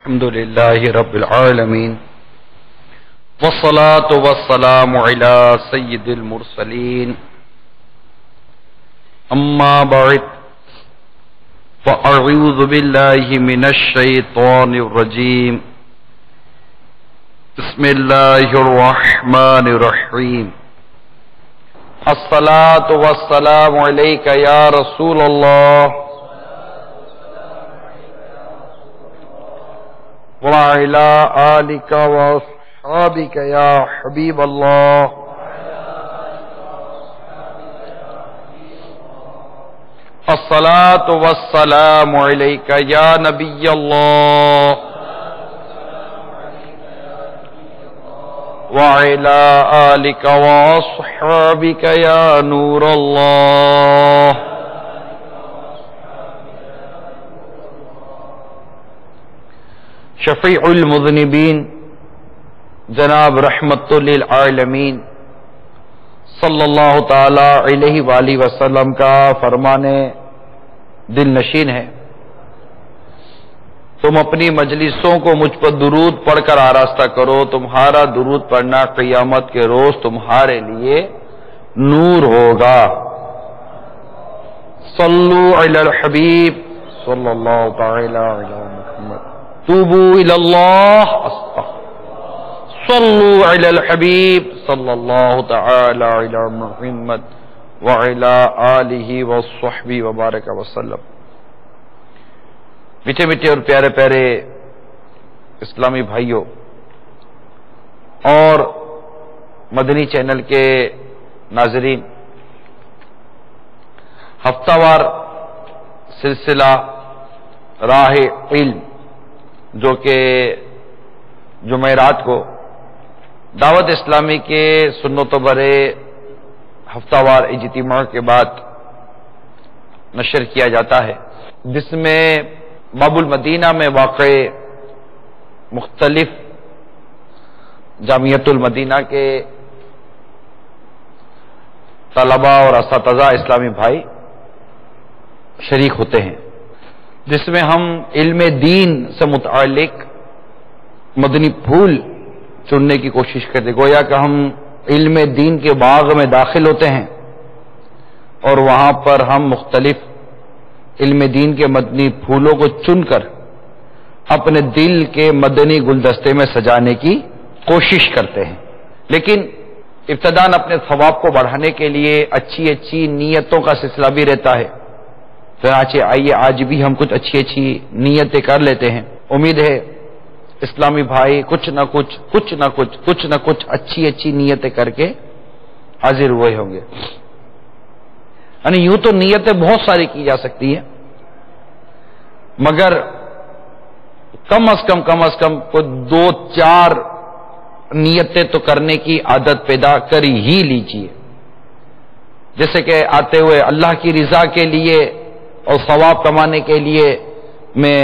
الحمد لله رب العالمين والصلاة والسلام على سيد المرسلين أما بعد فأعوذ بالله من الشيطان الرجيم بسم الله الرحمن الرحيم الصلاة والسلام عليك يا رسول الله وعلى آلك وأصحابك يا حبيب الله الصلاة والسلام عليك يا نبي الله وعلى آلك وأصحابك يا نور الله شفیع المذنبین جناب رحمت للعالمین صلی اللہ تعالی علیہ وآلہ وسلم کا فرمان دل نشین ہے، تم اپنی مجلسوں کو مجھ پر درود پڑھ کر آراستہ کرو، تمہارا درود پڑھنا قیامت کے روز تمہارے لیے نور ہوگا۔ صلو علی الحبیب صلی اللہ تعالی علی محمد توبوا الی اللہ صلو علی الحبیب صلی اللہ تعالی علی محمد وعلی آلہ وصحبہ وبارک وسلم۔ میٹھے میٹھے اور پیارے پیارے اسلامی بھائیوں اور مدنی چینل کے ناظرین، ہفتہ وار سلسلہ راہ علم جو کہ جمعرات کو دعوت اسلامی کے سنت و برے ہفتہ وار اجتماع کے بعد نشر کیا جاتا ہے، جس میں باب المدینہ میں واقع مختلف جامعۃ المدینہ کے طلباء اور اساتذہ اسلامی بھائی شریک ہوتے ہیں، جس میں ہم علم دین سے متعلق مدنی پھول چننے کی کوشش کرتے، گویا کہ ہم علم دین کے باغ میں داخل ہوتے ہیں اور وہاں پر ہم مختلف علم دین کے مدنی پھولوں کو چن کر اپنے دل کے مدنی گلدستے میں سجانے کی کوشش کرتے ہیں، لیکن ابتداً اپنے ثواب کو بڑھانے کے لیے اچھی اچھی نیتوں کا سلسلہ بھی رہتا ہے۔ چنانچہ آئیے آج بھی ہم کچھ اچھی اچھی نیتیں کر لیتے ہیں، امید ہے اسلامی بھائی کچھ نہ کچھ اچھی اچھی نیتیں کر کے حاضر ہوئے ہوں گے۔ یعنی یوں تو نیتیں بہت ساری کی جا سکتی ہیں، مگر کم از کم کوئی 2-4 نیتیں تو کرنے کی عادت پیدا کر ہی لیجیے، جیسے کہ آتے ہوئے اللہ کی رضا کے لیے اور ثواب کمانے کے لیے میں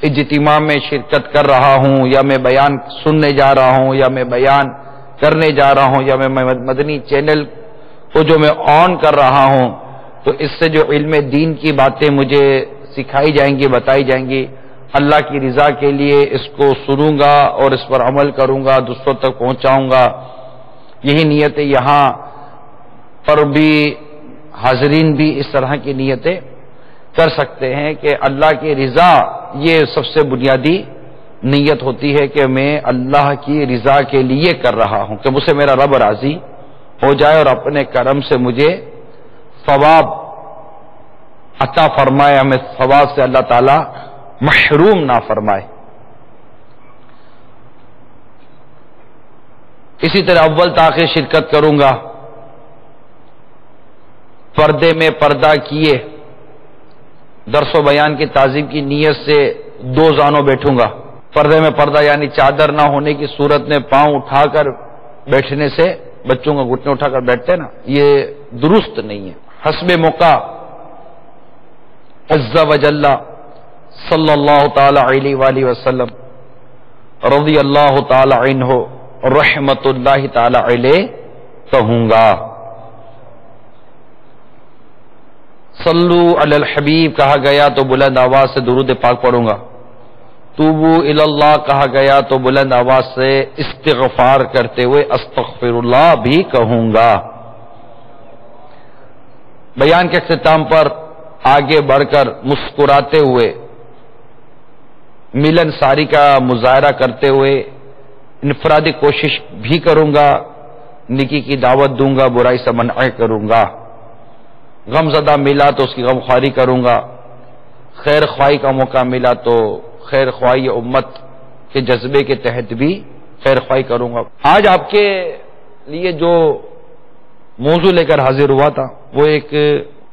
اجتماع میں شرکت کر رہا ہوں، یا میں بیان سننے جا رہا ہوں، یا میں بیان کرنے جا رہا ہوں، یا میں مدنی چینل کو جو میں آن کر رہا ہوں، تو اس سے جو علم دین کی باتیں مجھے سکھائی جائیں گی، بتائی جائیں گی، اللہ کی رضا کے لیے اس کو سنوں گا اور اس پر عمل کروں گا، دوسروں تک پہنچاؤں گا۔ یہی نیتیں یہاں پر بھی حاضرین بھی اس طرح کی نیتیں کر سکتے ہیں کہ اللہ کی رضا یہ سب سے بنیادی نیت ہوتی ہے کہ میں اللہ کی رضا کے لیے کر رہا ہوں، کہ مجھ سے میرا رب راضی ہو جائے اور اپنے کرم سے مجھے ثواب عطا فرمائے، ہمیں ثواب سے اللہ تعالی محروم نہ فرمائے۔ اسی طرح اول تاخیر شرکت کروں گا، پردے میں پردہ کیے درس و بیان کی تعظیم کی نیت سے 2 زانوں بیٹھوں گا۔ پردے میں پردہ یعنی چادر نہ ہونے کی صورت میں پاؤں اٹھا کر بیٹھنے سے، بچوں کا گھٹنے اٹھا کر بیٹھتے ہیں نا، یہ درست نہیں ہے۔ حسب موقع عز و جل صلی اللہ تعالی علیہ وآلہ وسلم رضی اللہ تعالی عنہ رحمت اللہ تعالی علیہ کہوں گا۔ صلو علی الحبیب کہا گیا تو بلند آواز سے درود پاک پڑھوں گا، توبو الی اللہ کہا گیا تو بلند آواز سے استغفار کرتے ہوئے استغفر اللہ بھی کہوں گا۔ بیان کے اختتام پر آگے بڑھ کر مسکراتے ہوئے ملن ساری کا مظاہرہ کرتے ہوئے انفرادی کوشش بھی کروں گا، نیکی کی دعوت دوں گا، برائی سے منع کروں گا، غم زدہ ملا تو اس کی غم خواری کروں گا، خیر خواہی کا موقع ملا تو خیر خواہی امت کے جذبے کے تحت بھی خیر خواہی کروں گا۔ آج آپ کے لیے جو موضوع لے کر حاضر ہوا تھا وہ ایک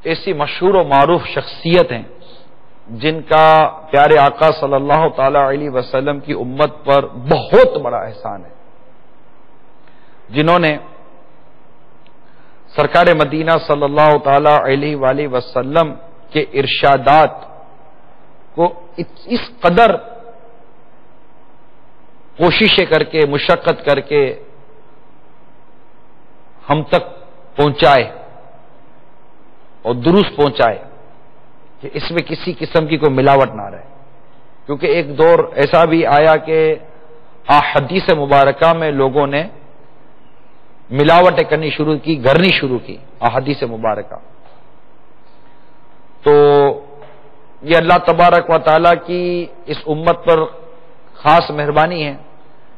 ایسی مشہور و معروف شخصیت ہیں جن کا پیارے آقا صلی اللہ تعالی علیہ وسلم کی امت پر بہت بڑا احسان ہے، جنہوں نے سرکار مدینہ صلی اللہ تعالی علیہ وآلہ وسلم کے ارشادات کو اس قدر کوششیں کر کے مشقت کر کے ہم تک پہنچائے اور درست پہنچائے کہ اس میں کسی قسم کی کوئی ملاوٹ نہ رہے، کیونکہ ایک دور ایسا بھی آیا کہ احادیث مبارکہ میں لوگوں نے ملاوٹیں کرنی شروع کی، گھرنی شروع کی احادیث مبارکہ۔ تو یہ اللہ تبارک و تعالیٰ کی اس امت پر خاص مہربانی ہے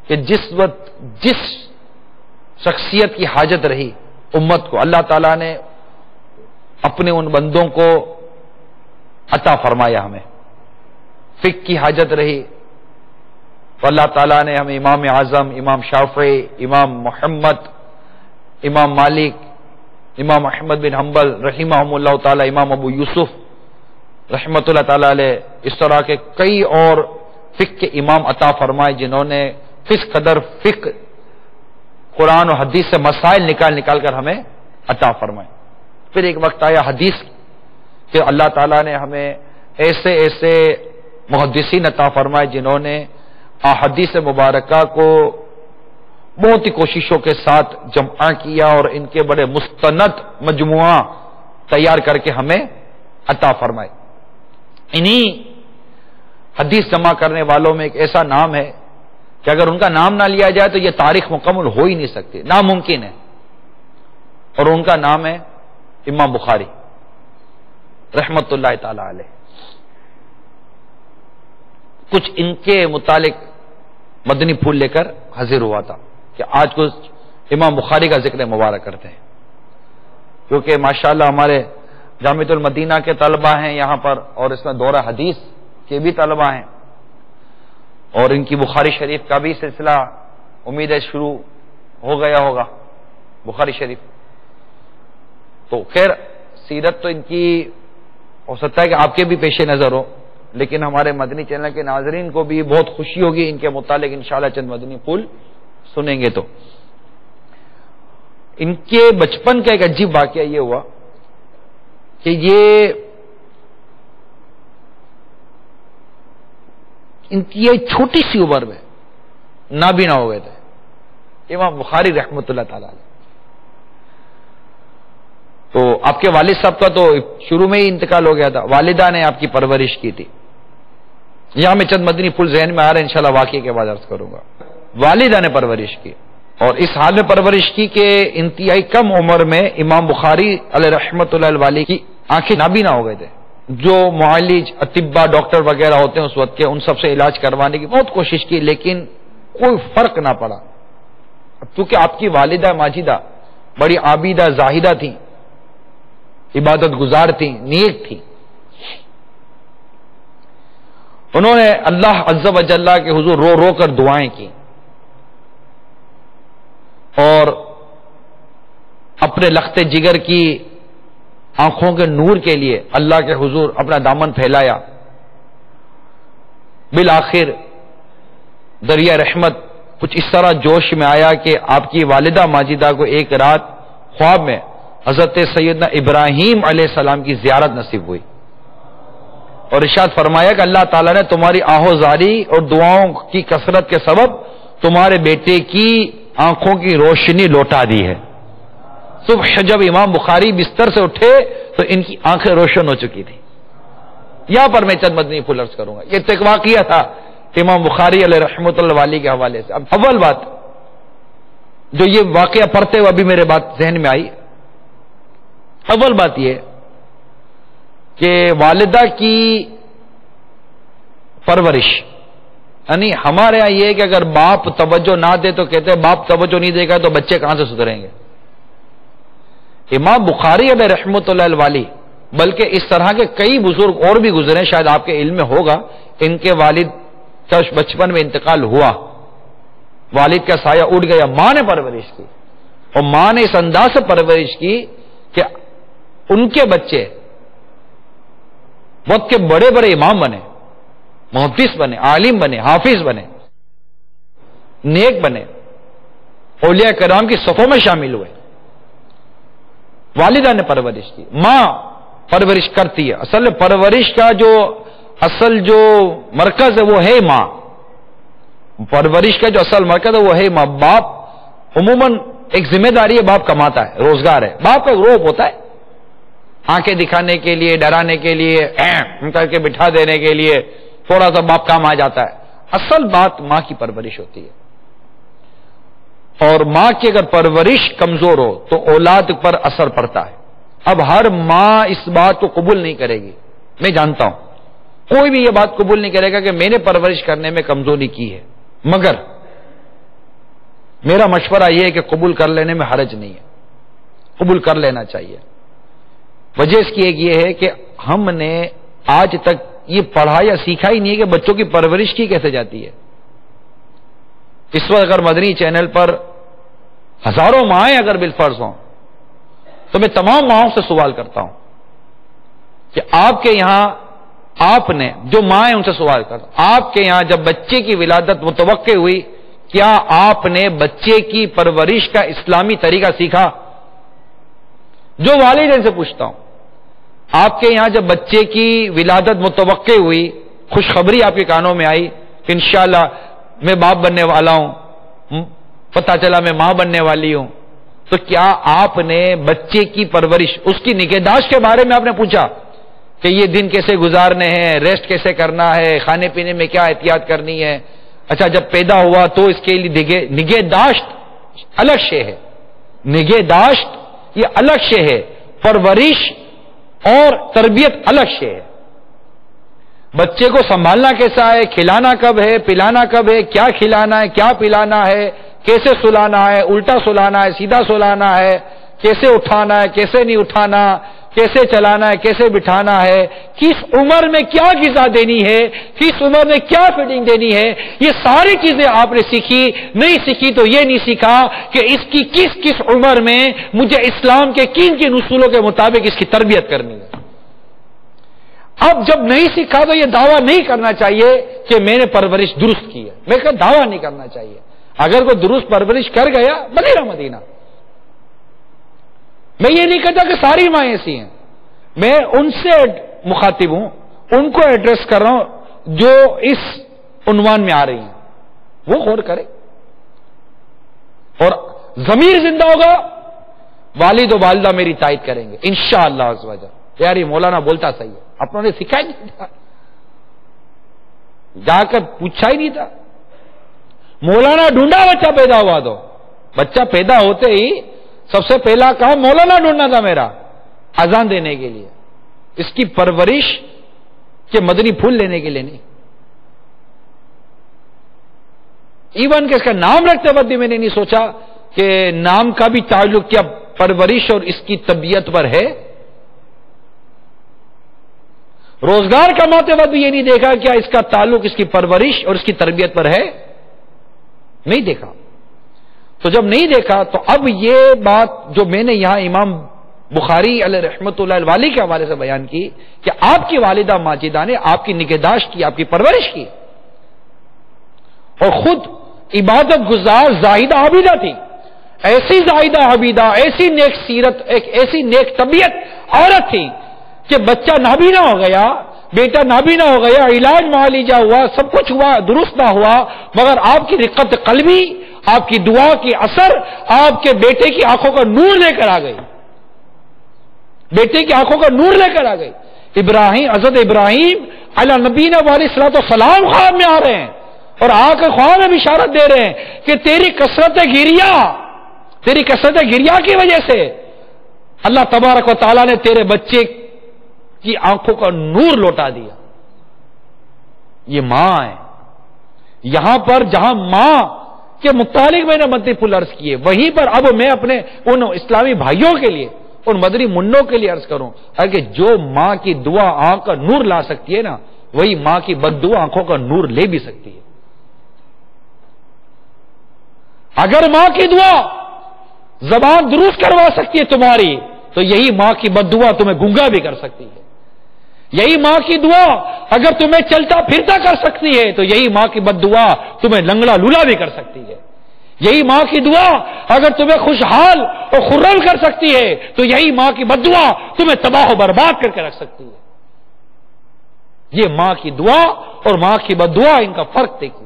کہ جس وقت جس شخصیت کی حاجت رہی امت کو، اللہ تعالیٰ نے اپنے ان بندوں کو عطا فرمایا۔ ہمیں فقہ کی حاجت رہی تو اللہ تعالیٰ نے ہمیں امام اعظم، امام شافعی، امام محمد، امام مالک، امام احمد بن حنبل رحمہم اللہ تعالی، امام ابو یوسف رحمۃ اللہ تعالی علیہ، اس طرح کے کئی اور فقہ کے امام عطا فرمائے جنہوں نے کس قدر فقہ قرآن و حدیث سے مسائل نکال کر ہمیں عطا فرمائے۔ پھر ایک وقت آیا حدیث کہ اللہ تعالیٰ نے ہمیں ایسے ایسے محدثین عطا فرمائے جنہوں نے احادیث مبارکہ کو بہت ہی کوششوں کے ساتھ جمع کیا اور ان کے بڑے مستند مجموعہ تیار کر کے ہمیں عطا فرمائے۔ انہی حدیث جمع کرنے والوں میں ایک ایسا نام ہے کہ اگر ان کا نام نہ لیا جائے تو یہ تاریخ مکمل ہو ہی نہیں سکتی، ناممکن ہے، اور ان کا نام ہے امام بخاری رحمت اللہ تعالی علیہ۔ کچھ ان کے متعلق مدنی پھول لے کر حاضر ہوا تھا کہ آج کچھ امام بخاری کا ذکر مبارک کرتے ہیں، کیونکہ ماشاءاللہ ہمارے جامعۃ المدینہ کے طلبہ ہیں یہاں پر، اور اس میں دورہ حدیث کے بھی طلبہ ہیں، اور ان کی بخاری شریف کا بھی سلسلہ امید ہے شروع ہو گیا ہوگا بخاری شریف۔ تو خیر سیرت تو ان کی ہو سکتا ہے کہ آپ کے بھی پیش نظر ہو، لیکن ہمارے مدنی چینل کے ناظرین کو بھی بہت خوشی ہوگی ان کے متعلق انشاءاللہ چند مدنی پھول سنیں گے۔ تو ان کے بچپن کا ایک عجیب واقعہ یہ ہوا کہ ان کی چھوٹی سی عمر میں نابینا ہو گئے تھے امام بخاری رحمۃ اللہ تعالی علیہ۔ تو آپ کے والد صاحب کا تو شروع میں ہی انتقال ہو گیا تھا، والدہ نے آپ کی پرورش کی تھی۔ یہاں میں چند مدنی پھول ذہن میں آ رہے ہیں، انشاءاللہ واقعے کے بعد عرض کروں گا۔ والدہ نے پرورش کی، اور اس حال میں پرورش کی کہ انتہائی کم عمر میں امام بخاری علیہ رحمۃ اللہ علیہ کی آنکھیں نابینا ہو گئے تھے۔ جو معالج، اطباء، ڈاکٹر وغیرہ ہوتے ہیں اس وقت کے، ان سب سے علاج کروانے کی بہت کوشش کی، لیکن کوئی فرق نہ پڑا۔ کیونکہ آپ کی والدہ ماجدہ بڑی عابدہ زاہدہ تھیں، عبادت گزار تھیں، نیک تھیں۔ انہوں نے اللہ عز و جل کے حضور رو رو کر دعائیں کی، اور اپنے لخت جگر کی آنکھوں کے نور کے لیے اللہ کے حضور اپنا دامن پھیلایا۔ بالآخر دریا رحمت کچھ اس طرح جوش میں آیا کہ آپ کی والدہ ماجدہ کو ایک رات خواب میں حضرت سیدنا ابراہیم علیہ السلام کی زیارت نصیب ہوئی، اور ارشاد فرمایا کہ اللہ تعالیٰ نے تمہاری آہوزاری اور دعاؤں کی کثرت کے سبب تمہارے بیٹے کی آنکھوں کی روشنی لوٹا دی ہے۔ صبح جب امام بخاری بستر سے اٹھے تو ان کی آنکھیں روشن ہو چکی تھی۔ یہاں پر میں چند مدنی پھول عرض کروں گا۔ یہ تو ایک واقعہ تھا امام بخاری علیہ رحمۃ اللہ علیہ کے حوالے سے. اب اول بات جو یہ واقعہ پڑھتے ہوئے ابھی میرے بات ذہن میں آئی، اول بات یہ کہ والدہ کی پرورش، یعنی ہمارے یہاں یہ ہے کہ اگر باپ توجہ نہ دے تو کہتے ہیں باپ توجہ نہیں دے گا تو بچے کہاں سے سدھریں گے. امام بخاری علیہ رحمۃ اللہ علیہ بلکہ اس طرح کے کئی بزرگ اور بھی گزرے، شاید آپ کے علم میں ہوگا، ان کے والد کا بچپن میں انتقال ہوا، والد کا سایہ اٹھ گیا، ماں نے پرورش کی، اور ماں نے اس انداز سے پرورش کی کہ ان کے بچے وقت کے بڑے بڑے امام بنے، محدث بنے، عالم بنے، حافظ بنے، نیک بنے، اولیاء کرام کی صفوں میں شامل ہوئے. والدہ نے پرورش کی، ماں پرورش کرتی ہے. اصل پرورش کا جو مرکز ہے وہ ہے ماں. پرورش کا جو اصل مرکز ہے وہ ہے ماں. باپ عموماً ایک ذمہ داری ہے، باپ کماتا ہے، روزگار ہے، باپ کا روپ ہوتا ہے آنکھیں دکھانے کے لیے، ڈرانے کے لیے، کر کے بٹھا دینے کے لیے تھوڑا سا باپ کام آ جاتا ہے. اصل بات ماں کی پرورش ہوتی ہے، اور ماں کی اگر پرورش کمزور ہو تو اولاد پر اثر پڑتا ہے. اب ہر ماں اس بات کو قبول نہیں کرے گی، میں جانتا ہوں کوئی بھی یہ بات قبول نہیں کرے گا کہ میں نے پرورش کرنے میں کمزوری کی ہے، مگر میرا مشورہ یہ ہے کہ قبول کر لینے میں حرج نہیں ہے، قبول کر لینا چاہیے. وجہ اس کی ایک یہ ہے کہ ہم نے آج تک یہ پڑھا یا سیکھا ہی نہیں ہے کہ بچوں کی پرورش کی کیسے جاتی ہے. اس وقت اگر مدنی چینل پر ہزاروں مائیں اگر بالفرض ہوں تو میں تمام ماؤں سے سوال کرتا ہوں کہ آپ کے یہاں، آپ نے جو مائیں ان سے سوال کرتا ہوں، آپ کے یہاں جب بچے کی ولادت متوقع ہوئی کیا آپ نے بچے کی پرورش کا اسلامی طریقہ سیکھا؟ جو والدین سے پوچھتا ہوں، آپ کے یہاں جب بچے کی ولادت متوقع ہوئی، خوشخبری آپ کے کانوں میں آئی کہ انشاءاللہ میں باپ بننے والا ہوں، پتہ چلا میں ماں بننے والی ہوں، تو کیا آپ نے بچے کی پرورش، اس کی نگہداشت کے بارے میں آپ نے پوچھا کہ یہ دن کیسے گزارنے ہیں، ریسٹ کیسے کرنا ہے، کھانے پینے میں کیا احتیاط کرنی ہے؟ اچھا جب پیدا ہوا تو اس کے لیے نگہداشت الگ شے ہے، نگہداشت یہ الگ شے ہے، پرورش اور تربیت الگ شے ہے. بچے کو سنبھالنا کیسا ہے، کھلانا کب ہے، پلانا کب ہے، کیا کھلانا ہے، کیا پلانا ہے، کیسے سلانا ہے، الٹا سلانا ہے، سیدھا سلانا ہے، کیسے اٹھانا ہے، کیسے نہیں اٹھانا، کیسے چلانا ہے، کیسے بٹھانا ہے، کس عمر میں کیا غذا دینی ہے، کس عمر میں کیا فیڈنگ دینی ہے، یہ ساری چیزیں آپ نے سیکھی. نہیں سیکھی تو یہ نہیں سیکھا کہ اس کی کس عمر میں مجھے اسلام کے کن اصولوں کے مطابق اس کی تربیت کرنی ہے. اب جب نہیں سیکھا تو یہ دعویٰ نہیں کرنا چاہیے کہ میں نے پرورش درست کی ہے. میں کہا دعویٰ نہیں کرنا چاہیے. اگر کوئی درست پرورش کر گیا مدینہ مدینہ. میں یہ نہیں کہتا کہ ساری ماں ایسی ہیں، میں ان سے مخاطب ہوں، ان کو ایڈریس کر رہا ہوں جو اس عنوان میں آ رہی ہیں، وہ غور کرے. اور ضمیر زندہ ہوگا والد و والدہ میری تائید کریں گے انشاءاللہ عز و جل. یار یہ مولانا بولتا صحیح ہے، اپنوں نے سکھا ہی نہیں تھا، جا کر پوچھا ہی نہیں تھا. مولانا ڈھونڈا بچہ پیدا ہوا تو بچہ پیدا ہوتے ہی سب سے پہلا کام مولانا ڈھونڈنا تھا میرا، اذان دینے کے لیے، اس کی پرورش کے مدنی پھول لینے کے لیے نہیں. ایون کہ اس کا نام رکھتے وقت بھی میں نے نہیں سوچا کہ نام کا بھی تعلق کیا پرورش اور اس کی طبیعت پر ہے. روزگار کماتے وقت بھی یہ نہیں دیکھا کیا اس کا تعلق اس کی پرورش اور اس کی تربیت پر ہے، نہیں دیکھا. تو جب نہیں دیکھا تو اب یہ بات جو میں نے یہاں امام بخاری علیہ رحمۃ اللہ علیہ کے حوالے سے بیان کی کہ آپ کی والدہ ماجدہ نے آپ کی نگہداشت کی، آپ کی پرورش کی، اور خود عبادت گزار زاہدہ عابدہ تھی. ایسی زاہدہ عابدہ، ایسی نیک سیرت، ایک ایسی نیک طبیعت عورت تھی کہ بچہ نابینا ہو گیا، بیٹا نابینا ہو گیا، علاج معالجہ ہوا، سب کچھ ہوا، درست نہ ہوا، مگر آپ کی رقت قلبی، آپ کی دعا کی اثر آپ کے بیٹے کی آنکھوں کا نور لے کر آ گئی، بیٹے کی آنکھوں کا نور لے کر آ گئی. ابراہیم، حضرت ابراہیم علیہ نبینا علیہ الصلوۃ والسلام خواب میں آ رہے ہیں اور آ کر خواہ میں بشارت دے رہے ہیں کہ تیری کثرت گریا کی وجہ سے اللہ تبارک و تعالیٰ نے تیرے بچے کی آنکھوں کا نور لوٹا دیا. یہ ماں ہے. یہاں پر جہاں ماں کے متعلق میں نے مدنی پھول عرض کیے، وہیں پر اب میں اپنے ان اسلامی بھائیوں کے لیے، ان مدنی منوں کے لیے عرض کروں کہ جو ماں کی دعا آنکھ کا نور لا سکتی ہے نا، وہی ماں کی بد دعا آنکھوں کا نور لے بھی سکتی ہے. اگر ماں کی دعا زبان درست کروا سکتی ہے تمہاری، تو یہی ماں کی بد دعا تمہیں گنگا بھی کر سکتی ہے. یہی ماں کی دعا اگر تمہیں چلتا پھرتا کر سکتی ہے، تو یہی ماں کی بد دعا تمہیں لنگڑا لولا بھی کر سکتی ہے. یہی ماں کی دعا اگر تمہیں خوشحال اور خرم کر سکتی ہے، تو یہی ماں کی بد دعا تمہیں تباہ و برباد کر کے رکھ سکتی ہے. یہ ماں کی دعا اور ماں کی بد دعا، ان کا فرق دیکھیے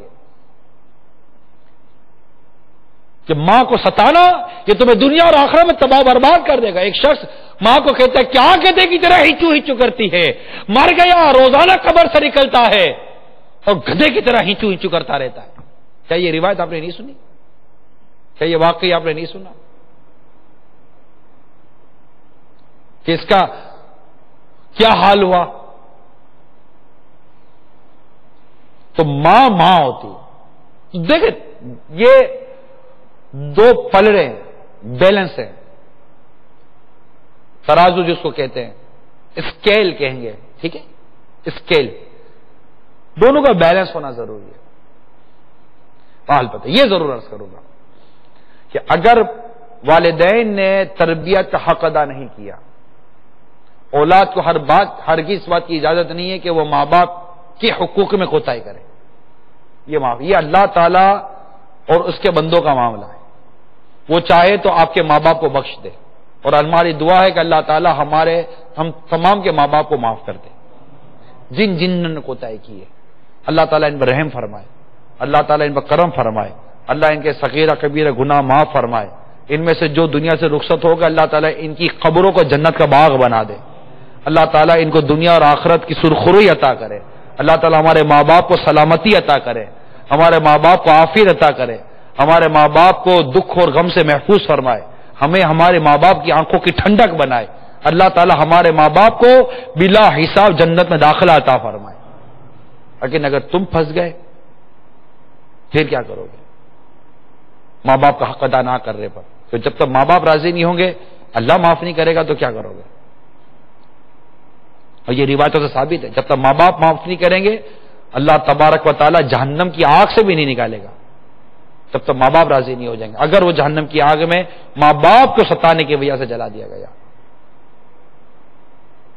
کہ ماں کو ستانا یہ تمہیں دنیا اور آخرت میں تباہ برباد کر دے گا. ایک شخص ماں کو کہتا ہے کیا کہتے کی طرح ہچو ہچو کرتی ہے، مر گیا روزانہ قبر سے نکلتا ہے اور گدھے کی طرح ہچو ہچو کرتا رہتا ہے. کیا یہ روایت آپ نے نہیں سنی؟ کیا یہ واقعی آپ نے نہیں سنا کہ اس کا کیا حال ہوا؟ تو ماں ہوتی. دیکھیں یہ دو پلڑے بیلنس ہیں، ترازو جس کو کہتے ہیں، اسکیل کہیں گے، ٹھیک ہے، اسکیل، دونوں کا بیلنس ہونا ضروری ہے. حال پتہ یہ ضرور عرض کروں گا کہ اگر والدین نے تربیت کا حق ادا نہیں کیا، اولاد کو ہرگز اس بات کی اجازت نہیں ہے کہ وہ ماں باپ کے حقوق میں کوتاہی کرے. یہ اللہ تعالی اور اس کے بندوں کا معاملہ ہے. وہ چاہے تو آپ کے ماں باپ کو بخش دے، اور ہماری دعا ہے کہ اللہ تعالی ہم تمام کے ماں باپ کو معاف کر دے جن نے کوتاہی کی ہے. اللہ تعالیٰ ان پر رحم فرمائے، اللہ تعالیٰ ان پر کرم فرمائے، اللہ ان کے صغیرہ کبیرہ گناہ معاف فرمائے. ان میں سے جو دنیا سے رخصت ہوگا اللہ تعالیٰ ان کی قبروں کو جنت کا باغ بنا دے. اللہ تعالیٰ ان کو دنیا اور آخرت کی سرخروئی عطا کرے. اللہ تعالیٰ ہمارے ماں باپ کو سلامتی عطا کرے، ہمارے ماں باپ کو عافیت عطا کرے، ہمارے ماں باپ کو دکھ اور غم سے محفوظ فرمائے، ہمیں ہمارے ماں باپ کی آنکھوں کی ٹھنڈک بنائے. اللہ تعالیٰ ہمارے ماں باپ کو بلا حساب جنت میں داخلہ عطا فرمائے. لیکن اگر تم پھنس گئے پھر کیا کرو گے ماں باپ کا حق ادا نہ کرنے پر؟ تو جب تک ماں باپ راضی نہیں ہوں گے، اللہ معاف نہیں کرے گا، تو کیا کرو گے؟ اور یہ روایتوں سے ثابت ہے، جب تک ماں باپ معاف نہیں کریں گے اللہ تبارک و تعالیٰ جہنم کی آگ سے بھی نہیں نکالے گا جب تک ماں باپ راضی نہیں ہو جائیں گے. اگر وہ جہنم کی آگ میں ماں باپ کو ستانے کی وجہ سے جلا دیا گیا،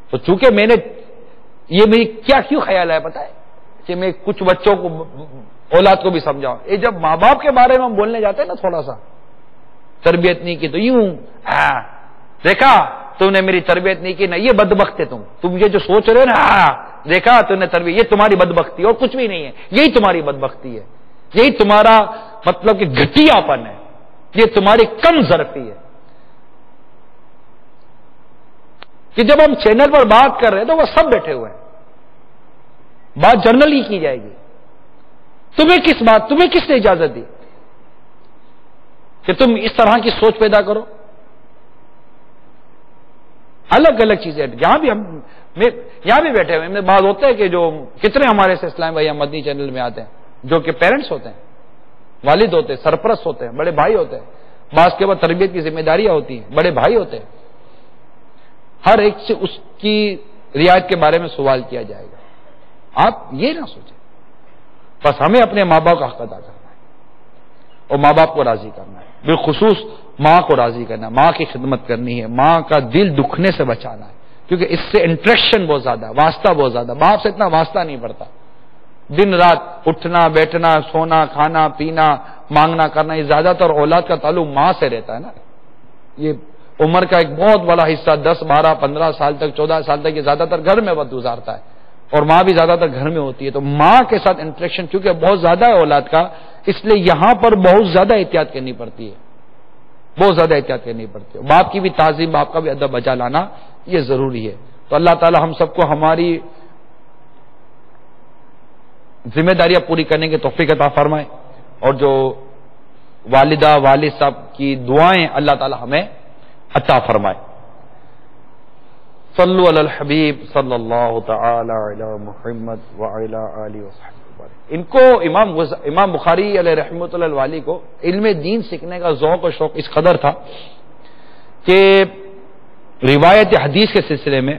تو چونکہ میں نے یہ میری کیوں خیال ہے پتہ ہے کہ میں کچھ بچوں کو اولاد کو بھی سمجھاؤں. یہ جب ماں باپ کے بارے میں ہم بولنے جاتے ہیں نا، تھوڑا سا تربیت نہیں کی تو یوں دیکھا تم نے میری تربیت نہیں کی نا، یہ بدبخت ہے تم یہ جو سوچ رہے ہو نا، دیکھا تم نے تربیت، یہ تمہاری بدبختی اور کچھ بھی نہیں ہے، یہی تمہاری بدبختی ہے، یہی تمہارا مطلب کہ گھٹیا پن ہے، یہ تمہاری کم ظرفی ہے. کہ جب ہم چینل پر بات کر رہے ہیں تو وہ سب بیٹھے ہوئے ہیں، بات جنرل ہی کی جائے گی. تمہیں کس نے اجازت دی کہ تم اس طرح کی سوچ پیدا کرو؟ الگ الگ چیزیں یہاں بھی بیٹھے ہوئے میں بات ہوتا ہے کہ جو کتنے ہمارے سے اسلام بھائی مدنی چینل میں آتے ہیں جو کہ پیرنٹس ہوتے ہیں، والد ہوتے ہیں، سرپرست ہوتے ہیں، بڑے بھائی ہوتے ہیں، بعض کے بعد تربیت کی ذمہ داریاں ہوتی ہیں، بڑے بھائی ہوتے ہیں. ہر ایک سے اس کی رعایت کے بارے میں سوال کیا جائے گا. آپ یہ نہ سوچیں، بس ہمیں اپنے ماں باپ کا حق ادا کرنا ہے اور ماں باپ کو راضی کرنا ہے، بالخصوص ماں کو راضی کرنا ہے، ماں کی خدمت کرنی ہے، ماں کا دل دکھنے سے بچانا ہے، کیونکہ اس سے انٹریکشن بہت زیادہ، واسطہ بہت زیادہ. باپ سے اتنا واسطہ نہیں پڑتا، دن رات اٹھنا بیٹھنا سونا کھانا پینا مانگنا کرنا، یہ زیادہ تر اولاد کا تعلق ماں سے رہتا ہے نا. یہ عمر کا ایک بہت بڑا حصہ 10 12 15 سال تک 14 سال تک یہ زیادہ تر گھر میں وقت گزارتا ہے، اور ماں بھی زیادہ تر گھر میں ہوتی ہے. تو ماں کے ساتھ انٹریکشن کیونکہ بہت زیادہ ہے اولاد کا، اس لیے یہاں پر بہت زیادہ احتیاط کرنی پڑتی ہے، بہت زیادہ احتیاط کرنی پڑتی ہے. باپ کی بھی تعظیم، باپ کا بھی ادب بچا لانا یہ ضروری ہے. تو اللہ تعالی ہم سب کو ہماری ذمہ داریاں پوری کرنے کی توفیق عطا فرمائے، اور جو والدہ والد صاحب کی دعائیں اللہ تعالی ہمیں عطا فرمائے۔ صلو علی الحبیب صلی اللہ تعالی علی محمد وعلی آلہ وصحبہ۔ ان کو امام بخاری علیہ رحمۃ اللہ والی کو علم دین سیکھنے کا ذوق و شوق اس قدر تھا کہ روایت حدیث کے سلسلے میں،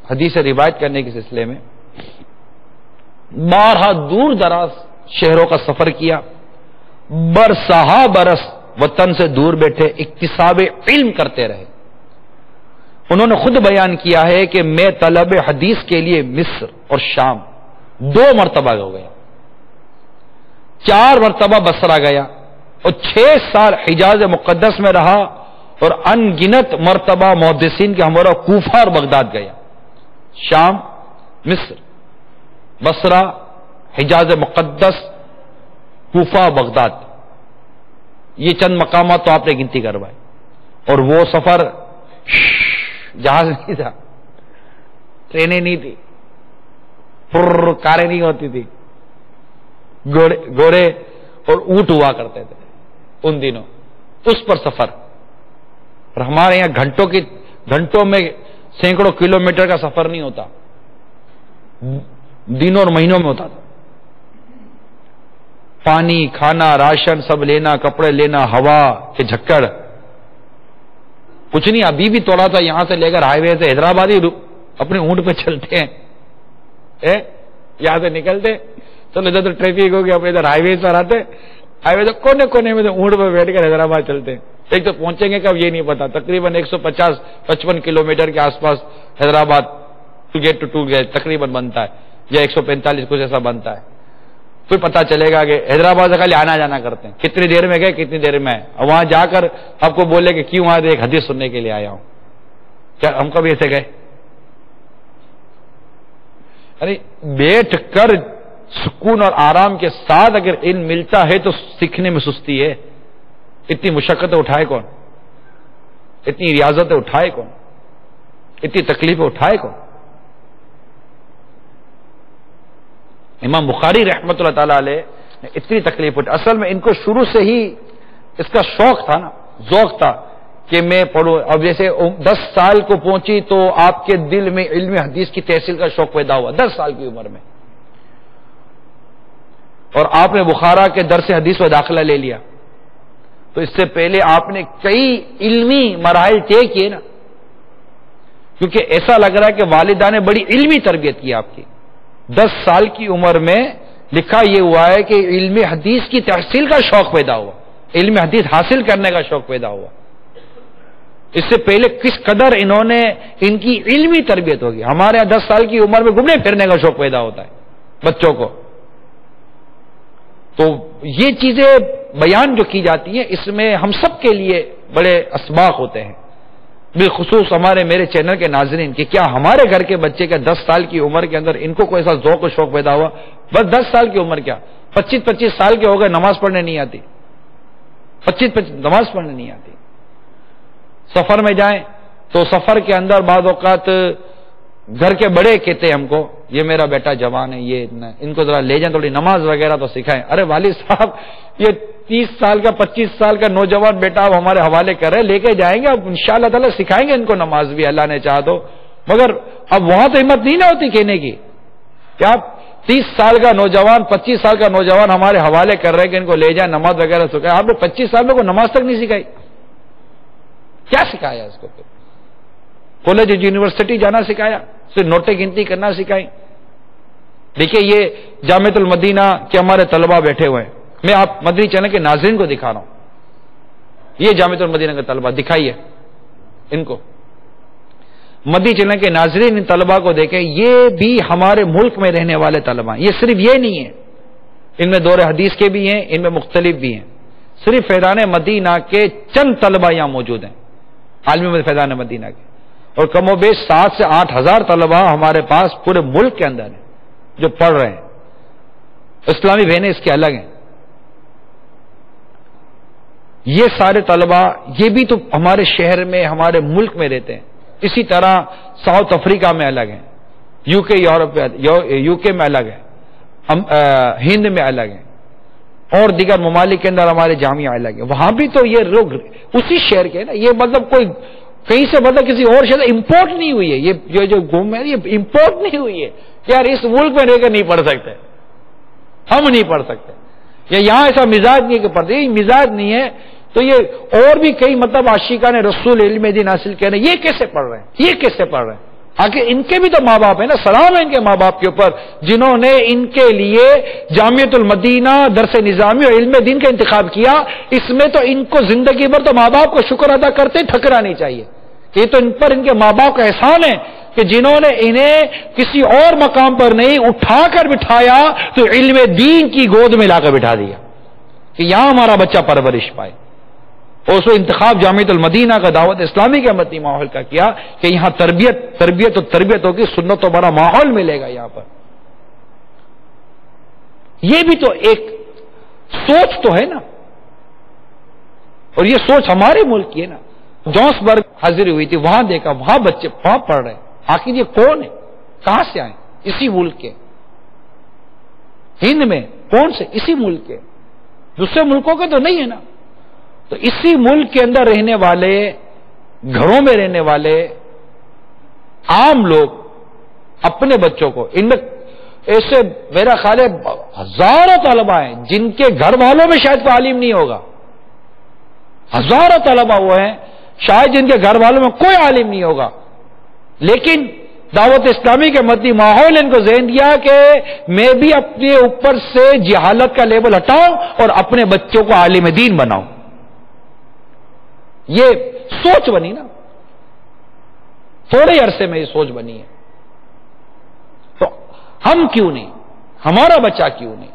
حدیث روایت کرنے کے سلسلے میں بارہا دور دراز شہروں کا سفر کیا، برسہا برس وطن سے دور بیٹھے اکتساب علم کرتے رہے۔ انہوں نے خود بیان کیا ہے کہ میں طلب حدیث کے لیے مصر اور شام 2 مرتبہ ہو گیا، 4 مرتبہ بصرہ گیا، اور 6 سال حجاز مقدس میں رہا، اور ان گنت مرتبہ محدثین کے ہمراہ کوفہ اور بغداد گیا۔ شام، مصر، بصرہ، حجاز مقدس، کوفہ، بغداد، یہ چند مقامات تو آپ نے گنتی کروائے۔ اور وہ سفر جہاز نہیں تھا، ٹرینیں نہیں تھی، کاریں نہیں ہوتی تھی، گھوڑے اور اونٹ ہوا کرتے تھے ان دنوں، اس پر سفر۔ اور ہمارے یہاں گھنٹوں میں سینکڑوں کلومیٹر کا سفر نہیں ہوتا، دنوں اور مہینوں میں ہوتا تھا۔ پانی، کھانا، راشن سب لینا، کپڑے لینا، ہوا کے جھکڑ، کچھ نہیں۔ ابھی بھی تھوڑا سا یہاں سے لے کر ہائی وے سے حیدرآباد ہی اپنے اونٹ پہ چلتے ہیں، یہاں سے نکلتے، چلو ادھر ٹریفک ہو گیا، اپنے ادھر ہائی وے پر آتے، ہائی وے سے کونے کونے میں اونٹ پہ بیٹھ کر حیدرآباد چلتے ہیں۔ ایک تو پہنچیں گے کب یہ نہیں پتا، تقریباً 150-55 کلومیٹر کے آس پاس حیدرآباد ٹو گیٹ تقریباً بنتا ہے، یا 145 کچھ ایسا بنتا ہے۔ پھر پتا چلے گا کہ حیدرآباد سے خالی آنا جانا کرتے ہیں، کتنی دیر میں گئے، کتنی دیر میں آئے، اور وہاں جا کر آپ کو بولے کہ کیوں آئے، ایک حدیث سننے کے لیے آیا ہوں۔ کیا ہم کبھی ایسے گئے؟ یعنی بیٹھ کر سکون اور آرام کے ساتھ اگر علم ملتا ہے تو سیکھنے میں سستی ہے۔ اتنی مشقتیں اٹھائے کون، اتنی ریاضتیں اٹھائے کون، اتنی تکلیفیں اٹھائے کون؟ امام بخاری رحمۃ اللہ تعالی علیہ نے اتنی تکلیف اٹھائی۔ اصل میں ان کو شروع سے ہی اس کا شوق تھا نا، ذوق تھا کہ میں پڑھوں۔ اب جیسے 10 سال کو پہنچی تو آپ کے دل میں علم حدیث کی تحصیل کا شوق پیدا ہوا، 10 سال کی عمر میں، اور آپ نے بخارا کے درس حدیث میں داخلہ لے لیا۔ تو اس سے پہلے آپ نے کئی علمی مراحل طے کیے نا، کیونکہ ایسا لگ رہا ہے کہ والدہ نے بڑی علمی تربیت کی آپ کی۔ 10 سال کی عمر میں لکھا یہ ہوا ہے کہ علم حدیث کی تحصیل کا شوق پیدا ہوا، علم حدیث حاصل کرنے کا شوق پیدا ہوا۔ اس سے پہلے کس قدر انہوں نے ان کی علمی تربیت ہوگی۔ ہمارے یہاں 10 سال کی عمر میں گھومنے پھرنے کا شوق پیدا ہوتا ہے بچوں کو۔ تو یہ چیزیں بیان جو کی جاتی ہیں، اس میں ہم سب کے لیے بڑے اسباق ہوتے ہیں، بالخصوص میرے چینل کے ناظرین، کہ کیا ہمارے گھر کے بچے کا 10 سال کی عمر کے اندر ان کو کوئی ایسا ذوق و شوق پیدا ہوا؟ بس 10 سال کی عمر کیا، 25 سال کے ہو گئے، نماز پڑھنے نہیں آتی، 25 نماز پڑھنے نہیں آتی۔ سفر میں جائیں تو سفر کے اندر بعض اوقات گھر کے بڑے کہتے ہیں ہم کو، یہ میرا بیٹا جوان ہے، یہ ان کو ذرا لے جائیں، تھوڑی نماز وغیرہ تو سکھائیں۔ ارے والد صاحب، یہ 30 سال کا 25 سال کا نوجوان بیٹا آپ ہمارے حوالے کر رہے، لے کے جائیں گے، اب انشاءاللہ تعالی سکھائیں گے ان کو نماز بھی، اللہ نے چاہا تو۔ مگر اب وہاں تو ہمت نہیں نہ ہوتی کہنے کی کہ آپ 30 سال کا نوجوان، 25 سال کا نوجوان ہمارے حوالے کر رہے ہیں کہ ان کو لے جائیں، نماز وغیرہ سکھائیں۔ آپ نے 25 سال میں کو نماز تک نہیں سکھائی، کیا سکھایا اس کو؟ پھر کالج یونیورسٹی جانا سکھایا، صرف نوٹیں گنتی کرنا سکھائی؟ دیکھیے یہ جامعۃ المدینہ کے ہمارے طلبہ بیٹھے ہوئے ہیں، میں آپ مدنی چینل کے ناظرین کو دکھا رہا ہوں، یہ جامعۃ المدینہ کے طلبہ، دکھائیے ان کو، مدنی چینل کے ناظرین ان طلبہ کو دیکھیں، یہ بھی ہمارے ملک میں رہنے والے طلبہ ہیں۔ یہ صرف یہ نہیں ہے، ان میں دور حدیث کے بھی ہیں، ان میں مختلف بھی ہیں۔ صرف فیضان مدینہ کے چند طلبہ یہاں موجود ہیں، عالمی فیضان مدینہ کے، اور کم و بیش 7 سے 8 ہزار طلبہ ہمارے پاس پورے ملک کے اندر ہیں جو پڑھ رہے ہیں۔ اسلامی بہنیں اس کے الگ ہیں۔ یہ سارے طلبہ یہ بھی تو ہمارے شہر میں، ہمارے ملک میں رہتے ہیں۔ اسی طرح ساؤتھ افریقہ میں الگ ہیں، یو کے میں الگ ہے، ہند میں الگ ہیں اور دیگر ممالک کے اندر ہمارے جامعہ الگ ہیں، وہاں بھی تو یہ لوگ اسی شہر کے ہیں نا، یہ مطلب کوئی کہیں سے مطلب کسی اور شہر امپورٹ نہیں ہوئی ہے، یہ جو گم ہے یہ امپورٹ نہیں ہوئی ہے کہ یار اس ملک میں رہ کر نہیں پڑھ سکتے، ہم نہیں پڑھ سکتے، یا یہاں ایسا مزاج نہیں ہے کہ پڑھتے، یہ مزاج نہیں ہے تو یہ اور بھی کئی مطلب عاشقان رسول علم دین حاصل کر رہے ہیں، یہ کیسے پڑھ رہے ہیں، یہ کیسے پڑھ رہے ہیں؟ آخر ان کے بھی تو ماں باپ ہیں نا، سلام ہے ان کے ماں باپ کے اوپر جنہوں نے ان کے لیے جامعۃ المدینہ درس نظامی اور علم دین کا انتخاب کیا، اس میں تو ان کو زندگی بھر تو ماں باپ کو شکر ادا کرتے ٹھکرا نہیں چاہیے، یہ تو ان پر ان کے ماں باپ کا احسان ہے کہ جنہوں نے انہیں کسی اور مقام پر نہیں اٹھا کر بٹھایا تو علم دین کی گود میں لا کر بٹھا دیا کہ یہاں ہمارا بچہ پرورش پائے، اور اس انتخاب جامعۃ المدینہ کا دعوت اسلامی کے مدنی ماحول کا کیا کہ یہاں تربیت ہوگی، سنت و بڑا ماحول ملے گا یہاں پر۔ یہ بھی تو ایک سوچ تو ہے نا، اور یہ سوچ ہمارے ملک کی ہے نا۔ جونسبرگ حاضری ہوئی تھی، وہاں دیکھا، وہاں بچے وہاں پڑھ رہے ہیں، آخر یہ کون ہے، کہاں سے آئے؟ اسی ملک کے، ہند میں کون سے؟ اسی ملک کے، دوسرے ملکوں کے تو نہیں ہے نا۔ تو اسی ملک کے اندر رہنے والے، گھروں میں رہنے والے عام لوگ اپنے بچوں کو، ان میں ایسے میرا خیال ہے ہزاروں طلبہ ہیں جن کے گھر والوں میں شاید تعلیم نہیں ہوگا، ہزاروں طلبہ وہ ہیں شاید جن کے گھر والوں میں کوئی عالم نہیں ہوگا، لیکن دعوت اسلامی کے مدنی ماحول نے ان کو ذہن دیا کہ میں بھی اپنے اوپر سے جہالت کا لیبل ہٹاؤں اور اپنے بچوں کو عالم دین بناؤں۔ یہ سوچ بنی نا، تھوڑے عرصے میں یہ سوچ بنی ہے، تو ہم کیوں نہیں، ہمارا بچہ کیوں نہیں،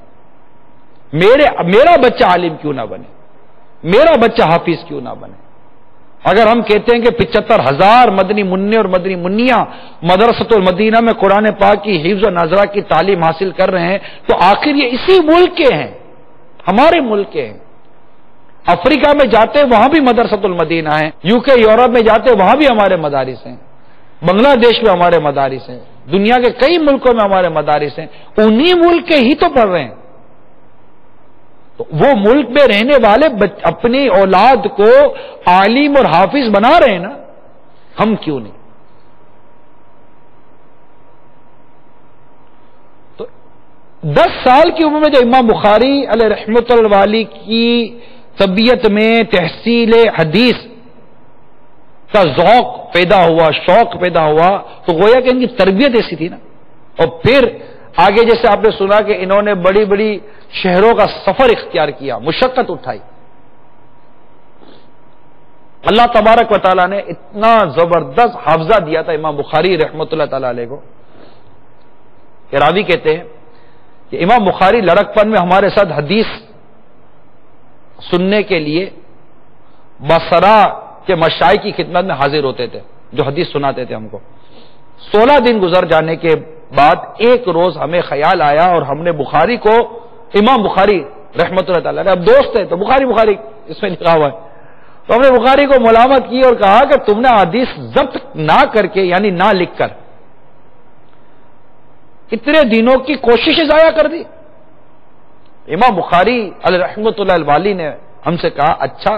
میرا بچہ عالم کیوں نہ بنے، میرا بچہ حافظ کیوں نہ بنے؟ اگر ہم کہتے ہیں کہ 75,000 مدنی منع اور مدنی منیاں مدرسۃ المدینہ میں قرآن پاک کی حفظ و نظرہ کی تعلیم حاصل کر رہے ہیں تو آخر یہ اسی ملک کے ہیں، ہمارے ملک کے ہیں۔ افریقہ میں جاتے وہاں بھی مدرسۃ المدینہ ہیں، UK یورپ میں جاتے وہاں بھی ہمارے مدارس ہیں، بنگلہ دیش میں ہمارے مدارس ہیں، دنیا کے کئی ملکوں میں ہمارے مدارس ہیں، انہی ملک کے ہی تو پڑھ رہے ہیں۔ تو وہ ملک میں رہنے والے اپنی اولاد کو عالم اور حافظ بنا رہے ہیں نا، ہم کیوں نہیں؟ تو 10 سال کی عمر میں جو امام بخاری علیہ رحمۃ اللہ علیہ کی طبیعت میں تحصیل حدیث کا ذوق پیدا ہوا، شوق پیدا ہوا، تو گویا کہ ان کی تربیت ایسی تھی نا۔ اور پھر آگے جیسے آپ نے سنا کہ انہوں نے بڑی بڑی شہروں کا سفر اختیار کیا، مشقت اٹھائی، اللہ تبارک و تعالیٰ نے اتنا زبردست حافظہ دیا تھا امام بخاری رحمۃ اللہ تعالی علیہ کو کہ راوی کہتے ہیں کہ امام بخاری لڑکپن میں ہمارے ساتھ حدیث سننے کے لیے بصرہ کے مشائخ کی خدمت میں حاضر ہوتے تھے جو حدیث سناتے تھے ہم کو۔ 16 دن گزر جانے کے بعد ایک روز ہمیں خیال آیا اور ہم نے بخاری کو، امام بخاری رحمۃ اللہ تعالی اب دوست ہے تو بخاری اس میں لکھا ہوا ہے، تو ہم نے بخاری کو ملامت کی اور کہا کہ تم نے حدیث ضبط نہ کر کے، یعنی نہ لکھ کر، اتنے دنوں کی کوششیں ضائع کر دی۔ امام بخاری علیہ رحمۃ اللہ الوالی نے ہم سے کہا اچھا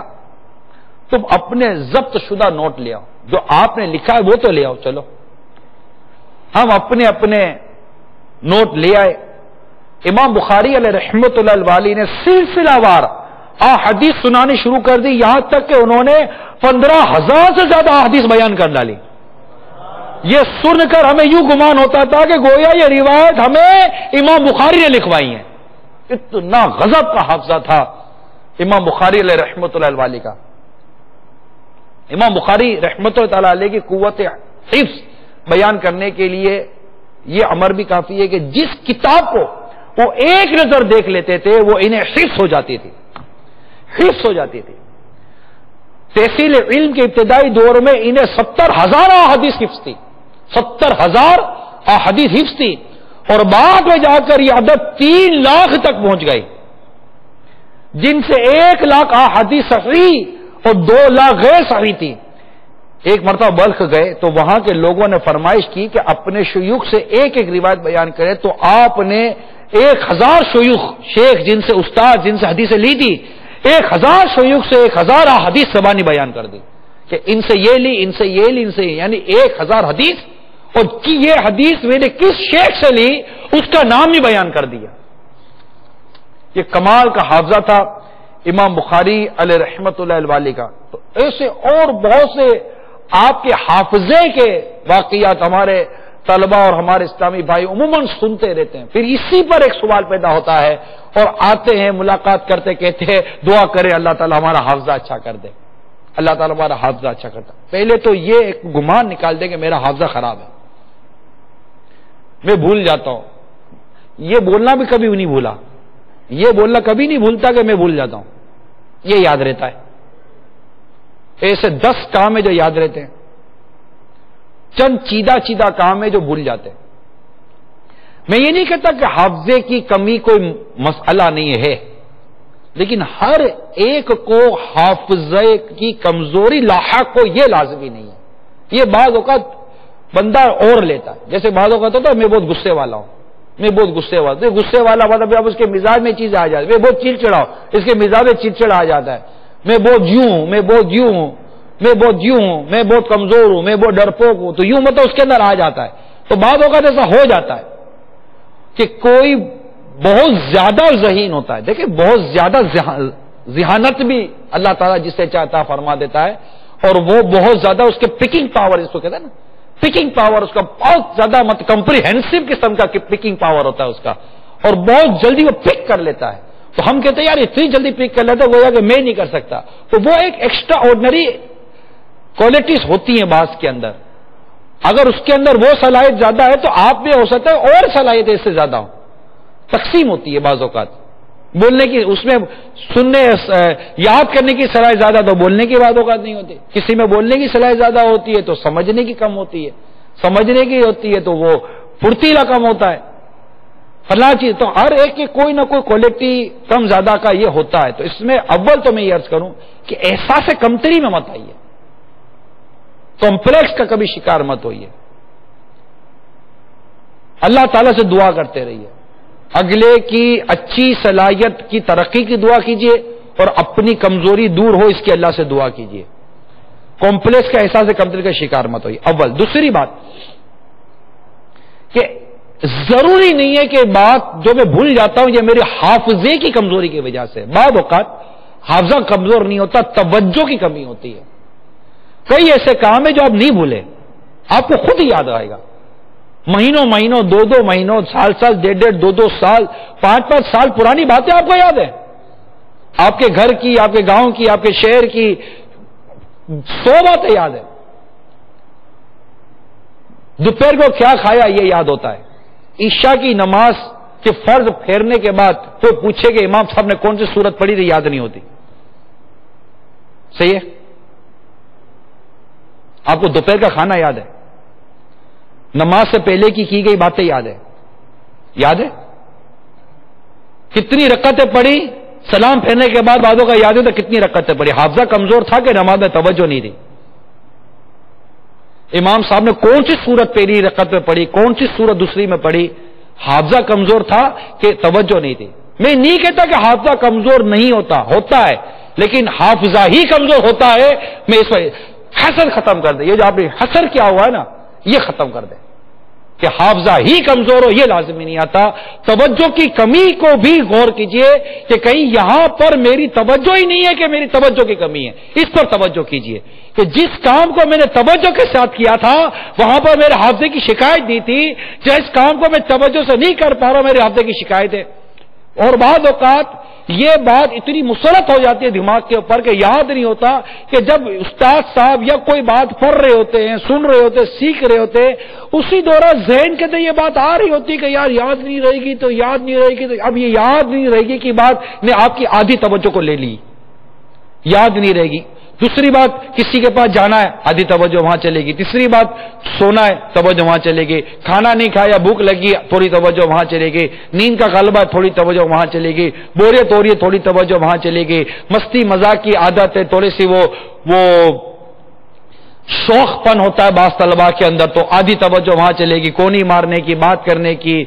تم اپنے ضبط شدہ نوٹ لے آؤ، جو آپ نے لکھا ہے وہ تو لے آؤ، چلو۔ ہم اپنے اپنے نوٹ لے آئے، امام بخاری علیہ رحمۃ اللہ الوالی نے سلسلہ وار حدیث سنانی شروع کر دی، یہاں تک کہ انہوں نے 15,000 سے زیادہ حدیث بیان کر ڈالی۔ یہ سن کر ہمیں یوں گمان ہوتا تھا کہ گویا یہ روایت ہمیں امام بخاری نے لکھوائی ہیں، اتنا غضب کا حافظہ تھا امام بخاری علیہ رحمۃ اللہ الوالی کا۔ امام بخاری رحمۃ اللہ تعالی علیہ کی قوت حفظ بیان کرنے کے لیے یہ امر بھی کافی ہے کہ جس کتاب کو وہ ایک نظر دیکھ لیتے تھے وہ انہیں حفظ ہو جاتی تھی، حفظ ہو جاتی تھی۔ تحصیل علم کے ابتدائی دور میں انہیں 70,000 احادیث حفظ تھی، 70,000 احادیث حفظ تھی، اور بعد میں جا کر یہ عدد 3 لاکھ تک پہنچ گئی، جن سے 1 لاکھ احادیث صحیح اور 2 لاکھ غیر صحیح تھی۔ ایک مرتبہ بلخ گئے تو وہاں کے لوگوں نے فرمائش کی کہ اپنے شیوخ سے ایک ایک روایت بیان کرے، تو آپ نے 1000 شیوخ شیخ جن سے استاد جن سے حدیثیں لی تھی، 1000 شیوخ سے 1000 حدیث زبانی بیان کر دی کہ ان سے یہ لی، ان سے یہ لی، ان سے یہ، یعنی 1000 حدیث، اور یہ حدیث میں نے کس شیخ سے لی اس کا نام بھی بیان کر دیا۔ یہ کمال کا حافظہ تھا امام بخاری علیہ رحمت اللہ الوالی کا۔ تو ایسے اور بہت سے آپ کے حافظے کے واقعات ہمارے طلبہ اور ہمارے اسلامی بھائی عموماً سنتے رہتے ہیں، پھر اسی پر ایک سوال پیدا ہوتا ہے اور آتے ہیں ملاقات کرتے کہتے ہیں دعا کرے اللہ تعالیٰ ہمارا حافظہ اچھا کر دے، اللہ تعالیٰ ہمارا حافظہ اچھا کرتا۔ پہلے تو یہ ایک گمان نکال دے کہ میرا حافظہ خراب ہے، میں بھول جاتا ہوں، یہ بولنا بھی کبھی نہیں بھولا، یہ بولنا کبھی نہیں بھولتا کہ میں بھول جاتا ہوں، یہ یاد رہتا ہے۔ ایسے 10 کام ہیں جو یاد رہتے ہیں، چند چیدہ کام ہے جو بھول جاتے ہیں۔ میں یہ نہیں کہتا کہ حافظے کی کمی کوئی مسئلہ نہیں ہے، لیکن ہر ایک کو حافظے کی کمزوری لاحق ہو یہ لازمی نہیں ہے۔ یہ بعض اوقات بندہ اور لیتا ہے، جیسے بعض اوقات ہوتا ہے میں بہت غصے والا ہوں، میں بہت غصے والا ہوں، غصے والا مطلب اب اس کے مزاج میں چیز آ جاتی ہے، میں بہت چڑچڑا ہوں، اس کے مزاج میں چڑچڑا آ جاتا ہے، میں بہت یوں ہوں، میں بہت یوں ہوں، میں بہت یوں ہوں، میں بہت کمزور ہوں، میں بہت ڈرپوک ہوں، تو یوں مطلب اس کے اندر آ جاتا ہے۔ تو بعض اوقات ایسا ہو جاتا ہے کہ کوئی بہت زیادہ ذہین ہوتا ہے، دیکھیں بہت زیادہ ذہانت بھی اللہ تعالیٰ جسے چاہتا فرما دیتا ہے، اور وہ بہت زیادہ اس کے پکنگ پاور، اس کو کہتا ہے نا پکنگ پاور، اس کا بہت زیادہ کمپریہنسو قسم کا پکنگ پاور ہوتا ہے اس کا، اور بہت جلدی وہ پک کر لیتا ہے۔ تو ہم کہتے ہیں یار اتنی جلدی پک کر لیتا ہے، وہ کہ میں نہیں کر سکتا، تو وہ ایک ایکسٹرا آرڈنری کوالٹیز ہوتی ہیں بعض کے اندر، اگر اس کے اندر وہ صلاحیت زیادہ ہے تو آپ میں ہو سکتا ہے اور صلاحیت اس سے زیادہ ہو، تقسیم ہوتی ہے بعض اوقات، بولنے کی اس میں سننے یاد کرنے کی صلاحیت زیادہ تو بولنے کی بعض اوقات نہیں ہوتی، کسی میں بولنے کی صلاحیت زیادہ ہوتی ہے تو سمجھنے کی کم ہوتی ہے، سمجھنے کی ہوتی ہے تو وہ پھرتیلا کم ہوتا ہے، فلاں چیز، تو ہر ایک کی کوئی نہ کوئی کوالٹی کم زیادہ کا یہ ہوتا ہے۔ تو اس میں اول تو میں یہ عرض کروں کہ احساس کمتری میں مت آئیے، کمپلیکس کا کبھی شکار مت ہوئیے، اللہ تعالیٰ سے دعا کرتے رہیے، اگلے کی اچھی صلاحیت کی ترقی کی دعا کیجیے اور اپنی کمزوری دور ہو اس کی اللہ سے دعا کیجیے، کمپلیکس کا احساس کمتری کا شکار مت ہوئیے اول۔ دوسری بات کہ ضروری نہیں ہے کہ بات جو میں بھول جاتا ہوں یہ میرے حافظے کی کمزوری کی وجہ سے، بعض اوقات حافظہ کمزور نہیں ہوتا، توجہ کی کمی ہوتی ہے۔ کئی ایسے کام ہیں جو آپ نہیں بھولے، آپ کو خود ہی یاد آئے گا، مہینوں مہینوں، 2 مہینوں، سال 1.5 2 سال، 5 سال پرانی باتیں آپ کو یاد ہے، آپ کے گھر کی، آپ کے گاؤں کی، آپ کے شہر کی 100 باتیں یاد ہے، دوپہر کو کیا کھایا یہ یاد ہوتا ہے، عشاء کی نماز کے فرض پھیرنے کے بعد کوئی پوچھے کہ امام صاحب نے کون سی سورت پڑھی تھی، یاد نہیں ہوتی، صحیح ہے؟ آپ کو دوپہر کا کھانا یاد ہے، نماز سے پہلے کی گئی باتیں یاد ہے، یاد ہے کتنی رکعتیں پڑھی، سلام پھیرنے کے بعد بعدوں کا یاد ہے تو کتنی رکعتیں پڑھی، حافظہ کمزور تھا کہ نماز میں توجہ نہیں تھی، امام صاحب نے کون سی سورت پہلی رکعت میں پڑھی، کون سی سورت دوسری میں پڑھی، حافظہ کمزور تھا کہ توجہ نہیں تھی۔ میں نہیں کہتا کہ حافظہ کمزور نہیں ہوتا، ہوتا ہے، لیکن حافظہ ہی کمزور ہوتا ہے۔ میں اس پر حسر ختم کر دے، یہ جو آپ نے حسر کیا ہوا ہے نا یہ ختم کر دے کہ حافظہ ہی کمزور ہو یہ لازمی نہیں آتا۔ توجہ کی کمی کو بھی غور کیجئے کہ کہیں یہاں پر میری توجہ ہی نہیں ہے کہ میری توجہ کی کمی ہے، اس پر توجہ کیجئے کہ جس کام کو میں نے توجہ کے ساتھ کیا تھا وہاں پر میرے حافظے کی شکایت دی تھی، جس کام کو میں توجہ سے نہیں کر پا رہا میرے حافظے کی شکایت ہے۔ اور بعض اوقات یہ بات اتنی مسلط ہو جاتی ہے دماغ کے اوپر کہ یاد نہیں ہوتا کہ جب استاد صاحب یا کوئی بات پڑھ رہے ہوتے ہیں، سن رہے ہوتے ہیں، سیکھ رہے ہوتے ہیں، اسی دوران ذہن کے اندر یہ بات آ رہی ہوتی کہ یار یاد نہیں رہے گی تو یاد نہیں رہے گی، تو اب یہ یاد نہیں رہے گی کی بات نے آپ کی آدھی توجہ کو لے لی، یاد نہیں رہے گی۔ دوسری بات کسی کے پاس جانا ہے آدھی توجہ وہاں چلے گی، تیسری بات سونا ہے توجہ وہاں چلے گی، کھانا نہیں کھایا بھوک لگی تھوڑی توجہ وہاں چلے گی، نیند کا غلبہ تھوڑی توجہ وہاں چلے گی، بوریت ہو رہی ہے تھوڑی توجہ وہاں چلے گی، مستی مذاق کی عادت ہے تھوڑی سی وہ شوق پن ہوتا ہے بعض طلباء کے اندر تو آدھی توجہ وہاں چلے گی، کونی مارنے کی، بات کرنے کی،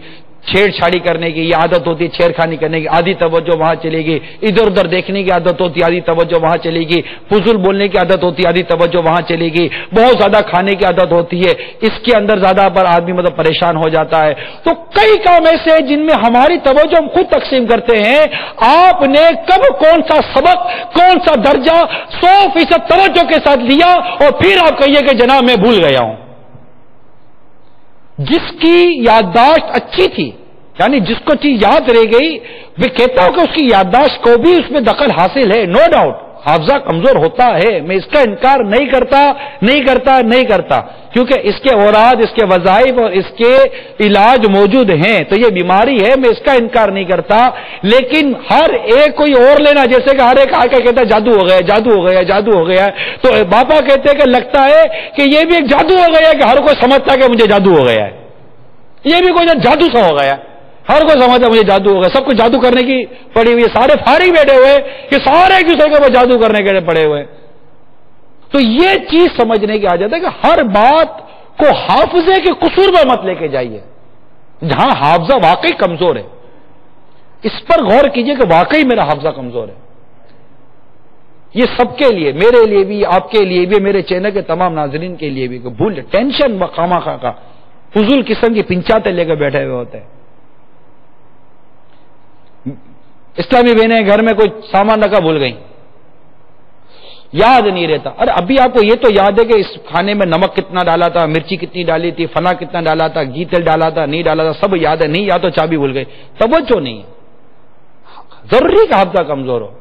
چھیڑ چھاڑی کرنے کی یہ عادت ہوتی ہے، چھیڑ خانی کرنے کی آدھی توجہ وہاں چلے گی، ادھر ادھر دیکھنے کی عادت ہوتی ہے آدھی توجہ وہاں چلے گی، فضول بولنے کی عادت ہوتی ہے آدھی توجہ وہاں چلے گی، بہت زیادہ کھانے کی عادت ہوتی ہے، اس کے اندر زیادہ پر آدمی پریشان ہو جاتا ہے۔ تو کئی کام ایسے ہیں جن میں ہماری توجہ ہم خود تقسیم کرتے ہیں۔ آپ نے کب کون سا سبق، کون سا درجہ 100% توجہ کے ساتھ لیا اور پھر آپ کہیے کہ جناب میں بھول گیا ہوں؟ جس کی یادداشت اچھی تھی، یعنی جس کو چیز یاد رہ گئی، میں کہتا ہوں کہ اس کی یادداشت کو بھی اس میں دخل حاصل ہے، نو ڈاؤٹ حافظہ کمزور ہوتا ہے، میں اس کا انکار نہیں کرتا کیونکہ اس کے اوراد، اس کے وظائف اور اس کے علاج موجود ہیں، تو یہ بیماری ہے، میں اس کا انکار نہیں کرتا۔ لیکن ہر ایک کوئی اور لینا، جیسے کہ ہر ایک آ کے کہتا ہے جادو ہو گیا، جادو ہو گیا، جادو ہو گیا، تو باپا کہتے ہیں کہ لگتا ہے کہ یہ بھی ایک جادو ہو گیا کہ ہر کوئی سمجھتا ہے کہ مجھے جادو ہو گیا ہے، یہ بھی کوئی جادو سا ہو گیا، ہر کوئی سمجھتا مجھے جادو ہو گیا، سب کچھ جادو کرنے کی پڑی ہوئی ہے، سارے فارغ بیٹھے ہوئے کہ سارے ایک دوسرے کے اوپر جادو کرنے کے لیے پڑے ہوئے۔ تو یہ چیز سمجھنے کی عادت ہے کہ ہر بات کو حافظے کے قصور میں مت لے کے جائیے، جہاں حافظہ واقعی کمزور ہے اس پر غور کیجئے کہ واقعی میرا حافظہ کمزور ہے۔ یہ سب کے لیے، میرے لیے بھی، آپ کے لیے بھی، میرے چینل کے تمام ناظرین کے لیے بھی، کہ بھول ٹینشن خامہ خواہ کا فضول قسم کی پنچاتے لے کے بیٹھے ہوئے ہوتے ہیں۔ اسلامی بہنیں گھر میں کوئی سامان رکھا بھول گئی، یاد نہیں رہتا، ارے ابھی آپ کو یہ تو یاد ہے کہ اس کھانے میں نمک کتنا ڈالا تھا، مرچی کتنی ڈالی تھی، فلاں کتنا ڈالا تھا، گھی تیل ڈالا تھا، نہیں ڈالا تھا، سب یاد ہے، نہیں یاد تو چابی بھول گئی، توجہ نہیں ہے۔ ضروری کہ حافظہ کمزور ہو،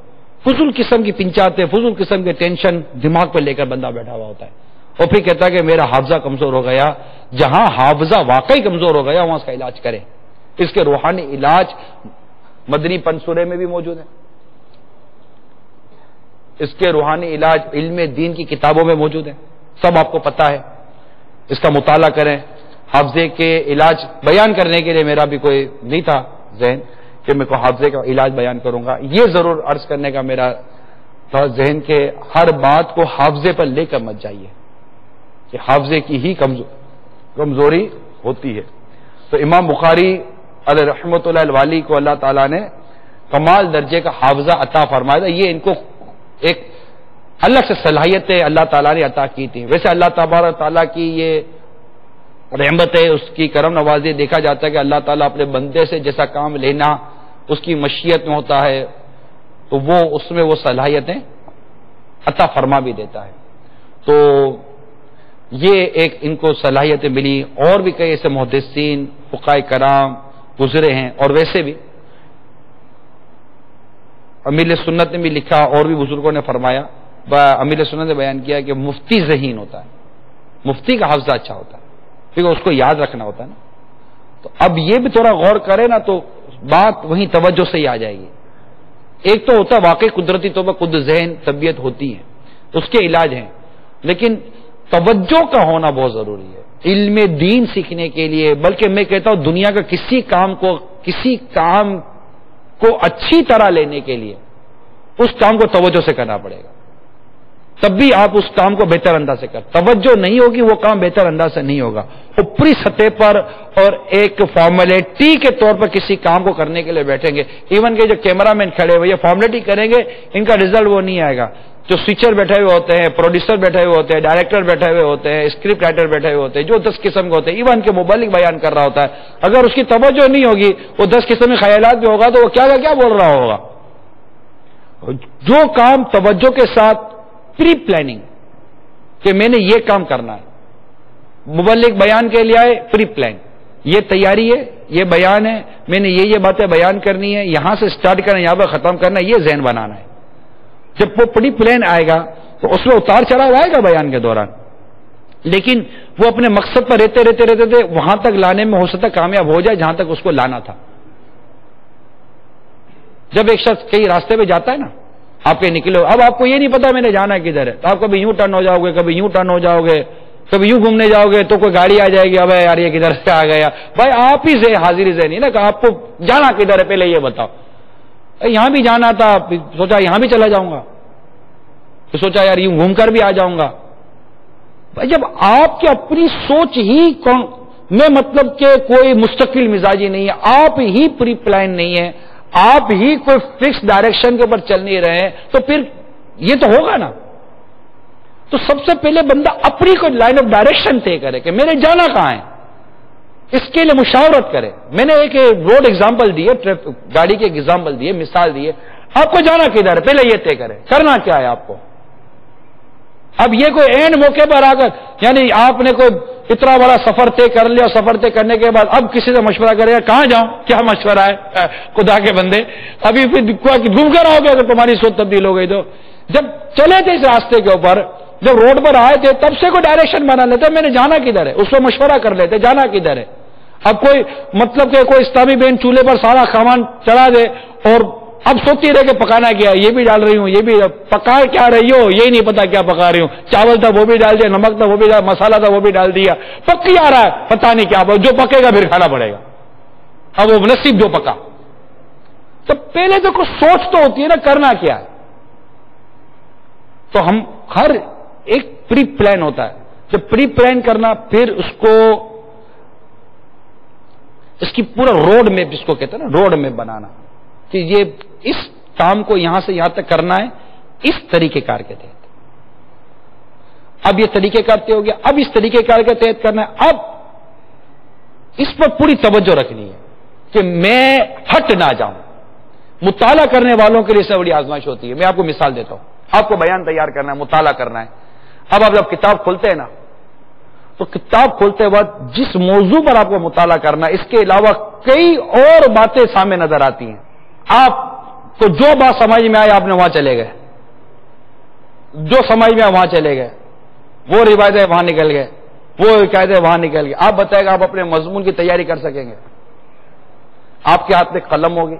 فضول قسم کی پنچاتے، فضول قسم کے ٹینشن دماغ پہ لے کر بندہ بیٹھا ہوا ہوتا ہے، اور پھر کہتا ہے کہ میرا حافظہ کمزور ہو گیا۔ جہاں حافظہ واقعی کمزور ہو گیا وہاں اس کا علاج کریں۔ اس کے روحانی علاج مدنی پن سورے میں بھی موجود ہے، اس کے روحانی علاج علم دین کی کتابوں میں موجود ہے، سب آپ کو پتا ہے، اس کا مطالعہ کریں۔ حافظے کے علاج بیان کرنے کے لیے میرا بھی کوئی نہیں تھا ذہن کہ میں کو حافظے کا علاج بیان کروں گا، یہ ضرور عرض کرنے کا میرا تھا ذہن کہ ہر بات کو حافظے پر لے کر مت جائیے کہ حافظے کی ہی کمزوری ہوتی ہے۔ تو امام بخاری علیہ رحمۃ اللہ الوالی کو اللہ تعالیٰ نے کمال درجے کا حافظہ عطا فرمایا تھا، یہ ان کو ایک الگ سے صلاحیتیں اللہ تعالیٰ نے عطا کی تھی۔ ویسے اللہ تبارک تعالیٰ کی یہ رحمت ہے، اس کی کرم نوازی، دیکھا جاتا ہے کہ اللہ تعالیٰ اپنے بندے سے جیسا کام لینا اس کی مشیت میں ہوتا ہے تو وہ اس میں وہ صلاحیتیں عطا فرما بھی دیتا ہے۔ تو یہ ایک ان کو صلاحیتیں ملی، اور بھی کئی ایسے محدثین فقہاء کرام گزرے ہیں، اور ویسے بھی امیر سنت نے بھی لکھا اور بھی بزرگوں نے فرمایا، امیر سنت نے بیان کیا کہ مفتی ذہین ہوتا ہے، مفتی کا حافظہ اچھا ہوتا ہے کیونکہ اس کو یاد رکھنا ہوتا ہے نا۔ تو اب یہ بھی تھوڑا غور کرے نا تو بات وہیں توجہ سے ہی آ جائے گی۔ ایک تو ہوتا ہے واقعی قدرتی طور پر خود ذہن طبیعت ہوتی ہے، اس کے علاج ہیں، لیکن توجہ کا ہونا بہت ضروری ہے علم دین سیکھنے کے لیے، بلکہ میں کہتا ہوں دنیا کا کسی کام کو اچھی طرح لینے کے لیے اس کام کو توجہ سے کرنا پڑے گا، تب بھی آپ اس کام کو بہتر انداز سے توجہ نہیں ہوگی وہ کام بہتر انداز سے نہیں ہوگا۔ اوپری سطح پر اور ایک فارمیلٹی کے طور پر کسی کام کو کرنے کے لیے بیٹھیں گے، ایون کہ جو کیمرہ مین کھڑے ہوئے یہ فارمیلٹی کریں گے، ان کا رزلٹ وہ نہیں آئے گا۔ جو سوئچر بیٹھے ہوئے ہوتے ہیں، پروڈیوسر بیٹھے ہوئے ہوتے ہیں، ڈائریکٹر بیٹھے ہوئے ہوتے ہیں، اسکرپٹ رائٹر بیٹھے ہوئے ہوتے ہیں، جو 10 قسم کے ہوتے ہیں، ایون کے مبلغ بیان کر رہا ہوتا ہے، اگر اس کی توجہ نہیں ہوگی وہ 10 قسم کے خیالات بھی ہوگا تو وہ کیا بول رہا ہوگا۔ جو کام توجہ کے ساتھ پری پلاننگ کہ میں نے یہ کام کرنا ہے، مبلغ بیان کے لیے آئے پری پلان، یہ تیاری ہے، یہ بیان ہے، میں نے یہ باتیں بیان کرنی ہے، یہاں سے سٹارٹ کرنا ہے، یہاں پر ختم کرنا ہے، یہ ذہن بنانا ہے۔ جب وہ پری پلان آئے گا تو اس میں اتار چڑھاؤ آئے گا بیان کے دوران، لیکن وہ اپنے مقصد پر رہتے وہاں تک لانے میں ہو سکتا کامیاب ہو جائے جہاں تک اس کو لانا تھا۔ جب ایک شخص کئی راستے پہ جاتا ہے نا، آپ کے نکلے، اب آپ کو یہ نہیں پتا میں نے جانا کدھر ہے، تو آپ کبھی یوں ٹرن ہو جاؤ گے، کبھی یوں ٹرن ہو جاؤ گے، کبھی یوں گھومنے جاؤ گے تو کوئی گاڑی آ جائے گی، اب یار یہ کدھر سے آ گیا، بھائی آپ ہی سے حاضری سے نہیں نا کہ آپ کو جانا کدھر ہے پہلے یہ بتاؤ۔ یہاں بھی جانا تھا، سوچا یہاں بھی چلا جاؤں گا، تو سوچا یار یوں گھوم کر بھی آ جاؤں گا۔ بھائی جب آپ کی اپنی سوچ ہی میں مطلب کہ کوئی مستقل مزاجی نہیں ہے، آپ ہی پری پلان نہیں ہے، آپ ہی کوئی فکس ڈائریکشن کے اوپر چل نہیں رہے ہیں، تو پھر یہ تو ہوگا نا. تو سب سے پہلے بندہ اپنی کوئی لائن آف ڈائریکشن طے کرے کہ میرے جانا کہاں ہے، اس کے لیے مشاورت کرے. میں نے ایک روڈ ایگزامپل دی ہے، گاڑی کی ایگزامپل دی ہے، مثال دی ہے. آپ کو جانا کدھر ہے پہلے یہ طے کرے، کرنا کیا ہے آپ کو. اب یہ کوئی عین موقع پر آ کر، یعنی آپ نے کوئی اتنا بڑا سفر طے کر لیا، سفر طے کرنے کے بعد اب کسی سے مشورہ کرے گا کہاں جاؤں، کیا مشورہ ہے خدا کے بندے. ابھی پھر گھوم کر آؤ گے اگر تمہاری سوچ تبدیل ہو گئی تو. جب چلے تھے اس راستے کے اوپر، جب روڈ پر آئے تھے تب سے کوئی ڈائریکشن بنا لیتے میں نے جانا کدھر ہے، اس کو مشورہ کر لیتے جانا کدھر ہے. اب کوئی مطلب کہ کوئی اسلامی بہن چولہے پر سارا سامان چڑھا دے اور اب سوچتی رہے کہ پکانا کیا ہے، یہ بھی ڈال رہی ہوں، یہ بھی پکا کیا رہی ہو یہ نہیں پتا کیا پکا رہی ہوں، چاول تھا وہ بھی ڈال دیا، نمک تھا وہ بھی ڈال، مسالہ تھا وہ بھی ڈال دیا، پکی آ رہا ہے پتا نہیں کیا، جو پکے گا پھر کھانا پڑے گا. اب وہ نصیب جو پکا. تو پہلے تو کچھ سوچ تو ہوتی ہے نا کرنا کیا ہے. تو ہم ہر ایک پری پلان ہوتا ہے، جب پری پلان کرنا پھر اس کو اس کی پورا روڈ میپ جس کو کہتے ہیں نا روڈ میپ بنانا کہ یہ اس کام کو یہاں سے یہاں تک کرنا ہے اس طریقہ کار کے تحت. اب یہ طریقہ کار طے ہو گیا، اب اس طریقہ کار کے تحت کرنا ہے. اب اس پر پوری توجہ رکھنی ہے کہ میں ہٹ نہ جاؤں. مطالعہ کرنے والوں کے لیے اس سے بڑی آزمائش ہوتی ہے. میں آپ کو مثال دیتا ہوں. آپ کو بیان تیار کرنا ہے، مطالعہ کرنا ہے. اب آپ جب کتاب کھولتے ہیں نا تو کتاب کھولتے وقت جس موضوع پر آپ کو مطالعہ کرنا ہے اس کے علاوہ کئی اور باتیں سامنے نظر آتی ہیں. آپ کو جو بات سمجھ میں آئی آپ نے وہاں چلے گئے، جو سمجھ میں آئے وہاں چلے گئے، وہ روایتیں وہاں نکل گئے، وہ قاعدے وہاں نکل گئے. آپ بتائیں گے آپ اپنے مضمون کی تیاری کر سکیں گے؟ آپ کے ہاتھ میں قلم ہوگی.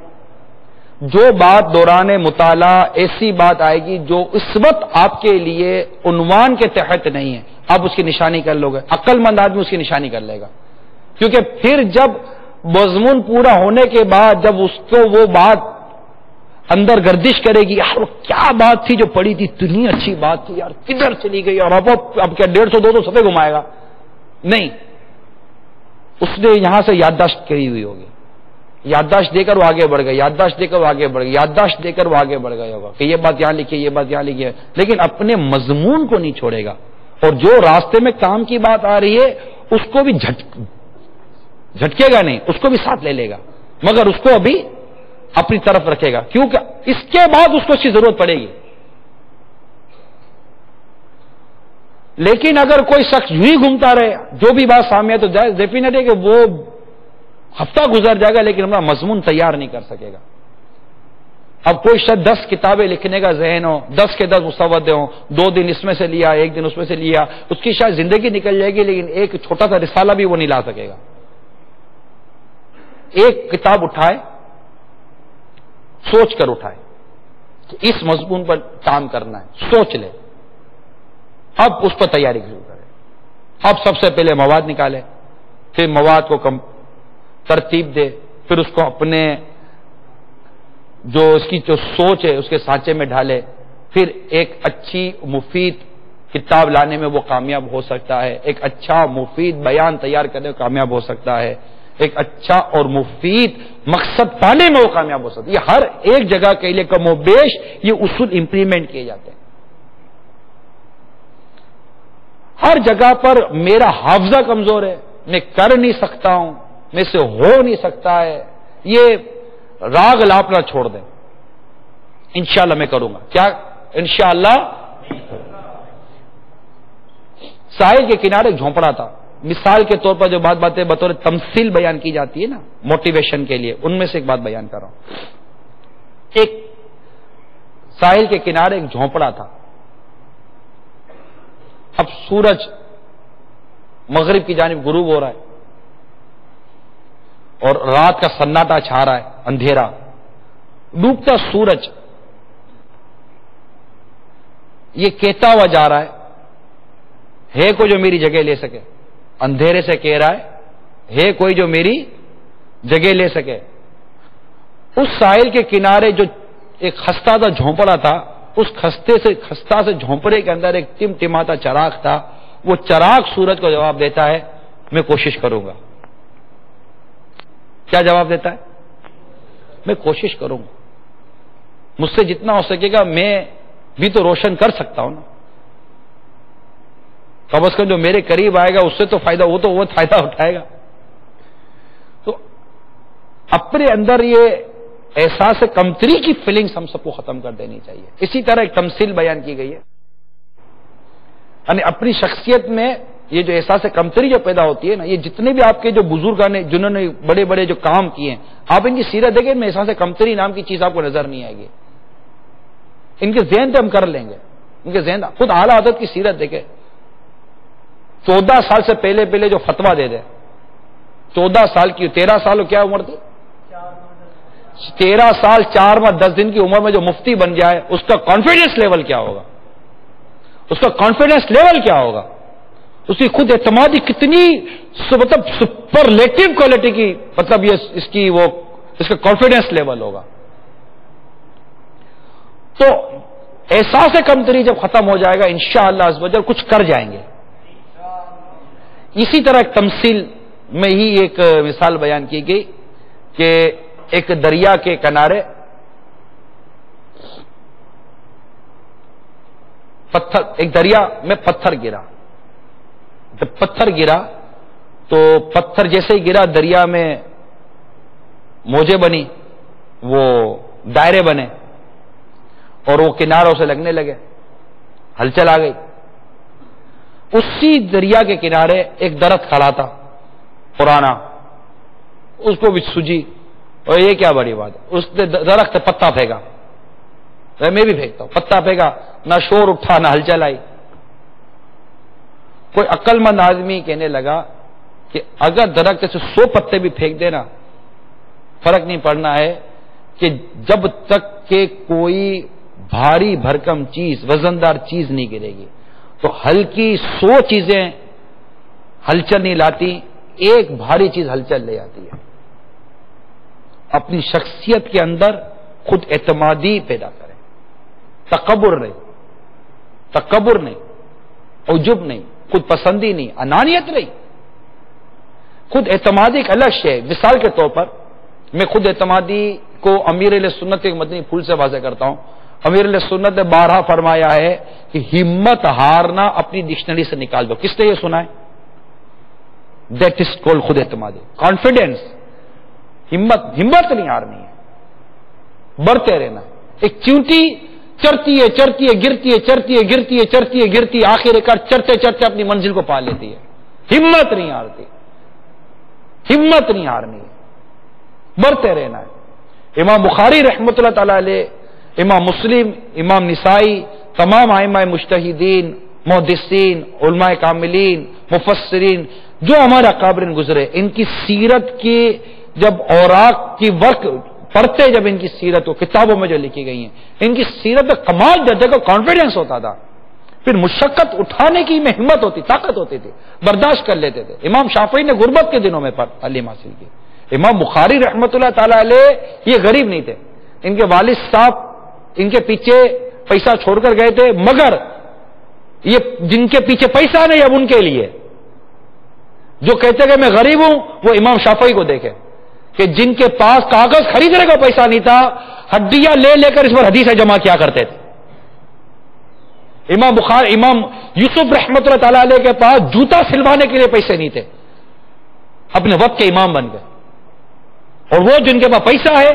جو بات دوران مطالعہ ایسی بات آئے گی جو اس وقت آپ کے لیے عنوان کے تحت نہیں ہے، آپ اس کی نشانی کر لو گے. عقل مند آدمی اس کی نشانی کر لے گا، کیونکہ پھر جب مضمون پورا ہونے کے بعد جب اس کو وہ بات اندر گردش کرے گی، یار وہ کیا بات تھی جو پڑی تھی، اتنی اچھی بات تھی یار، کدھر چلی گئی، اور اب کیا 150-200 صفحے گھمائے گا؟ نہیں، اس نے یہاں سے یادداشت کری ہوئی ہوگی، یادداشت دے کر وہ آگے بڑھ گئے، یادداشت دے کر وہ آگے بڑھ گئے، یادداشت دے کر وہ آگے بڑھ گیا ہوگا کہ یہ بات یہاں لکھی، یہ بات یہاں لکھی ہے، لیکن اپنے مضمون کو نہیں چھوڑے گا. اور جو راستے میں کام کی بات آ رہی ہے اس کو بھی جھٹکے گا نہیں، اس کو بھی ساتھ لے لے گا، مگر اس کو ابھی اپنی طرف رکھے گا، کیونکہ اس کے بعد اس کو اس کی ضرورت پڑے گی. لیکن اگر کوئی شخص یوں ہی گھومتا رہے جو بھی بات سامنے ہے تو ڈیفینیٹ ہے کہ وہ ہفتہ گزر جائے گا لیکن ہمارا مضمون تیار نہیں کر سکے گا. اب کوئی شاید 10 کتابیں لکھنے کا ذہن ہو، 10 کے 10 مسودے ہوں، 2 دن اس میں سے لیا، 1 دن اس میں سے لیا، اس کی شاید زندگی نکل جائے گی لیکن ایک چھوٹا سا رسالہ بھی وہ نہیں لا سکے گا. ایک کتاب اٹھائے، سوچ کر اٹھائے کہ اس مضمون پر کام کرنا ہے، سوچ لے، اب اس پر تیاری شروع کرے. اب سب سے پہلے مواد نکالے، پھر مواد کو ترتیب دے، پھر اس کو اپنے جو اس کی جو سوچ ہے اس کے سانچے میں ڈھالے، پھر ایک اچھی مفید کتاب لانے میں وہ کامیاب ہو سکتا ہے، ایک اچھا مفید بیان تیار کرنے میں کامیاب ہو سکتا ہے، ایک اچھا اور مفید مقصد پانے میں وہ کامیاب ہو سکتا ہے. یہ ہر ایک جگہ کے لیے کم و بیش یہ اصول امپلیمنٹ کیے جاتے ہیں. ہر جگہ پر میرا حافظہ کمزور ہے، میں کر نہیں سکتا ہوں، میں سے ہو نہیں سکتا ہے، یہ راگ لاپنا چھوڑ دیں. انشاءاللہ میں کروں گا. کیا انشاءاللہ؟ ساحل کے کنارے ایک جھونپڑا تھا. مثال کے طور پر جو باتیں بطور تمثیل بیان کی جاتی ہے نا موٹیویشن کے لیے، ان میں سے ایک بات بیان کر رہا ہوں. ایک ساحل کے کنارے ایک جھونپڑا تھا. اب سورج مغرب کی جانب غروب ہو رہا ہے اور رات کا سناٹا چھا رہا ہے، اندھیرا. ڈوبتا سورج یہ کہتا ہوا جا رہا ہے کوئی جو میری جگہ لے سکے. اندھیرے سے کہہ رہا ہے کوئی جو میری جگہ لے سکے. اس ساحل کے کنارے جو ایک خستہ تھا جھونپڑا تھا، اس خستہ سے جھونپڑے کے اندر ایک ٹمٹماتا چراغ تھا. وہ چراغ سورج کو جواب دیتا ہے میں کوشش کروں گا. کیا جواب دیتا ہے؟ میں کوشش کروں گا. مجھ سے جتنا ہو سکے گا میں بھی تو روشن کر سکتا ہوں نا. کم از کم جو میرے قریب آئے گا اس سے تو فائدہ، وہ فائدہ اٹھائے گا. تو اپنے اندر یہ احساس کمتری کی فیلنگز ہم سب کو ختم کر دینی چاہیے. اسی طرح ایک تمثیل بیان کی گئی ہے، یعنی اپنی شخصیت میں یہ جو احساس کمتری جو پیدا ہوتی ہے نا، یہ جتنے بھی آپ کے جو بزرگان نے جنہوں نے بڑے بڑے جو کام کیے ہیں، آپ ان کی سیرت دیکھیں، میں احساس کمتری نام کی چیز آپ کو نظر نہیں آئے گی. ان کے ذہن پہ ہم کر لیں گے، ان کے ذہن. خود اعلی حضرت کی سیرت دیکھیں، 14 سال سے پہلے جو فتویٰ دے دے، 14 سال کی، 13 سال کیا عمر تھی؟ 13 سال 4 ماہ 10 دن کی عمر میں جو مفتی بن جائے، اس کا کانفیڈنس لیول کیا ہوگا؟ اس کا کانفیڈنس لیول کیا ہوگا؟ اس کی خود اعتمادی کتنی مطلب سپرلیٹو کوالٹی کی، مطلب یہ اس کا کانفیڈنس لیول ہوگا. تو احساس کمتری جب ختم ہو جائے گا انشاءاللہ عز و جل کچھ کر جائیں گے. اسی طرح ایک تمثیل میں ہی ایک مثال بیان کی گئی کہ ایک دریا کے کنارے ایک دریا میں پتھر گرا. جب پتھر گرا تو پتھر جیسے ہی گرا دریا میں موجیں بنی، وہ دائرے بنے اور وہ کناروں سے لگنے لگے، ہلچل آ گئی. اسی دریا کے کنارے ایک درخت کھڑا تھا پرانا، اس کو بھی سوجی، اور یہ کیا بڑی بات ہے، اس نے درخت پتا پھینکا، میں بھی پھینکتا ہوں، پتا پھینکا، نہ شور اٹھا نہ ہلچل آئی. کوئی عقل مند آدمی کہنے لگا کہ اگر درخت سے 100 پتے بھی پھینک دینا فرق نہیں پڑنا ہے، کہ جب تک کہ کوئی بھاری بھرکم چیز، وزندار چیز نہیں گرے گی. تو ہلکی 100 چیزیں ہلچل نہیں لاتی، ایک بھاری چیز ہلچل لے آتی ہے. اپنی شخصیت کے اندر خود اعتمادی پیدا کریں، تکبر نہیں، عجب نہیں، خود پسندی نہیں، انانیت نہیں. خود اعتمادی ایک الگ شے. مثال کے طور پر میں خود اعتمادی کو امیر اہل سنت کے مدنی پھول سے واضح کرتا ہوں. امیر اہل سنت نے بارہا فرمایا ہے کہ ہمت ہارنا اپنی ڈکشنری سے نکال دو. کس نے یہ سنا ہے؟ دیٹ از کولڈ خود اعتمادی، کانفیڈینس. ہمت نہیں ہارنی ہے، بڑھتے رہنا. ایک چیونٹی چرتی ہے گرتی ہے، چرتی ہے گرتی ہے، آخر کار چرتے اپنی منزل کو پا لیتی ہے. ہمت نہیں ہارتی، ہمت نہیں ہارنی ہے، بڑھتے رہنا ہے. امام بخاری رحمۃ اللہ تعالی علیہ، امام مسلم، امام نسائی، تمام ائمہ مجتہدین، محدثین، علماء کاملین، مفسرین جو ہمارے اکابرین گزرے، ان کی سیرت کی جب اوراق کی ورق پڑھتے، جب ان کی سیرت کو کتابوں میں جو لکھی گئی ہیں، ان کی سیرت میں کمال درجے کا کانفیڈنس ہوتا تھا. پھر مشقت اٹھانے کی میں ہمت ہوتی، طاقت ہوتی تھی، برداشت کر لیتے تھے. امام شافعی نے غربت کے دنوں میں علم حاصل کی. امام بخاری رحمۃ اللہ تعالی علیہ یہ غریب نہیں تھے، ان کے والد صاحب ان کے پیچھے پیسہ چھوڑ کر گئے تھے، مگر یہ جن کے پیچھے پیسہ نہیں اب ان کے لیے جو کہتے کہ میں غریب ہوں، وہ امام شافعی کو دیکھے کہ جن کے پاس کاغذ خریدنے کا پیسہ نہیں تھا، ہڈیاں لے کر اس پر حدیثیں جمع کیا کرتے تھے. امام یوسف رحمۃ اللہ تعالی علیہ کے پاس جوتا سلوانے کے لیے پیسے نہیں تھے، اپنے وقت کے امام بن گئے. اور وہ جن کے پاس پیسہ ہے،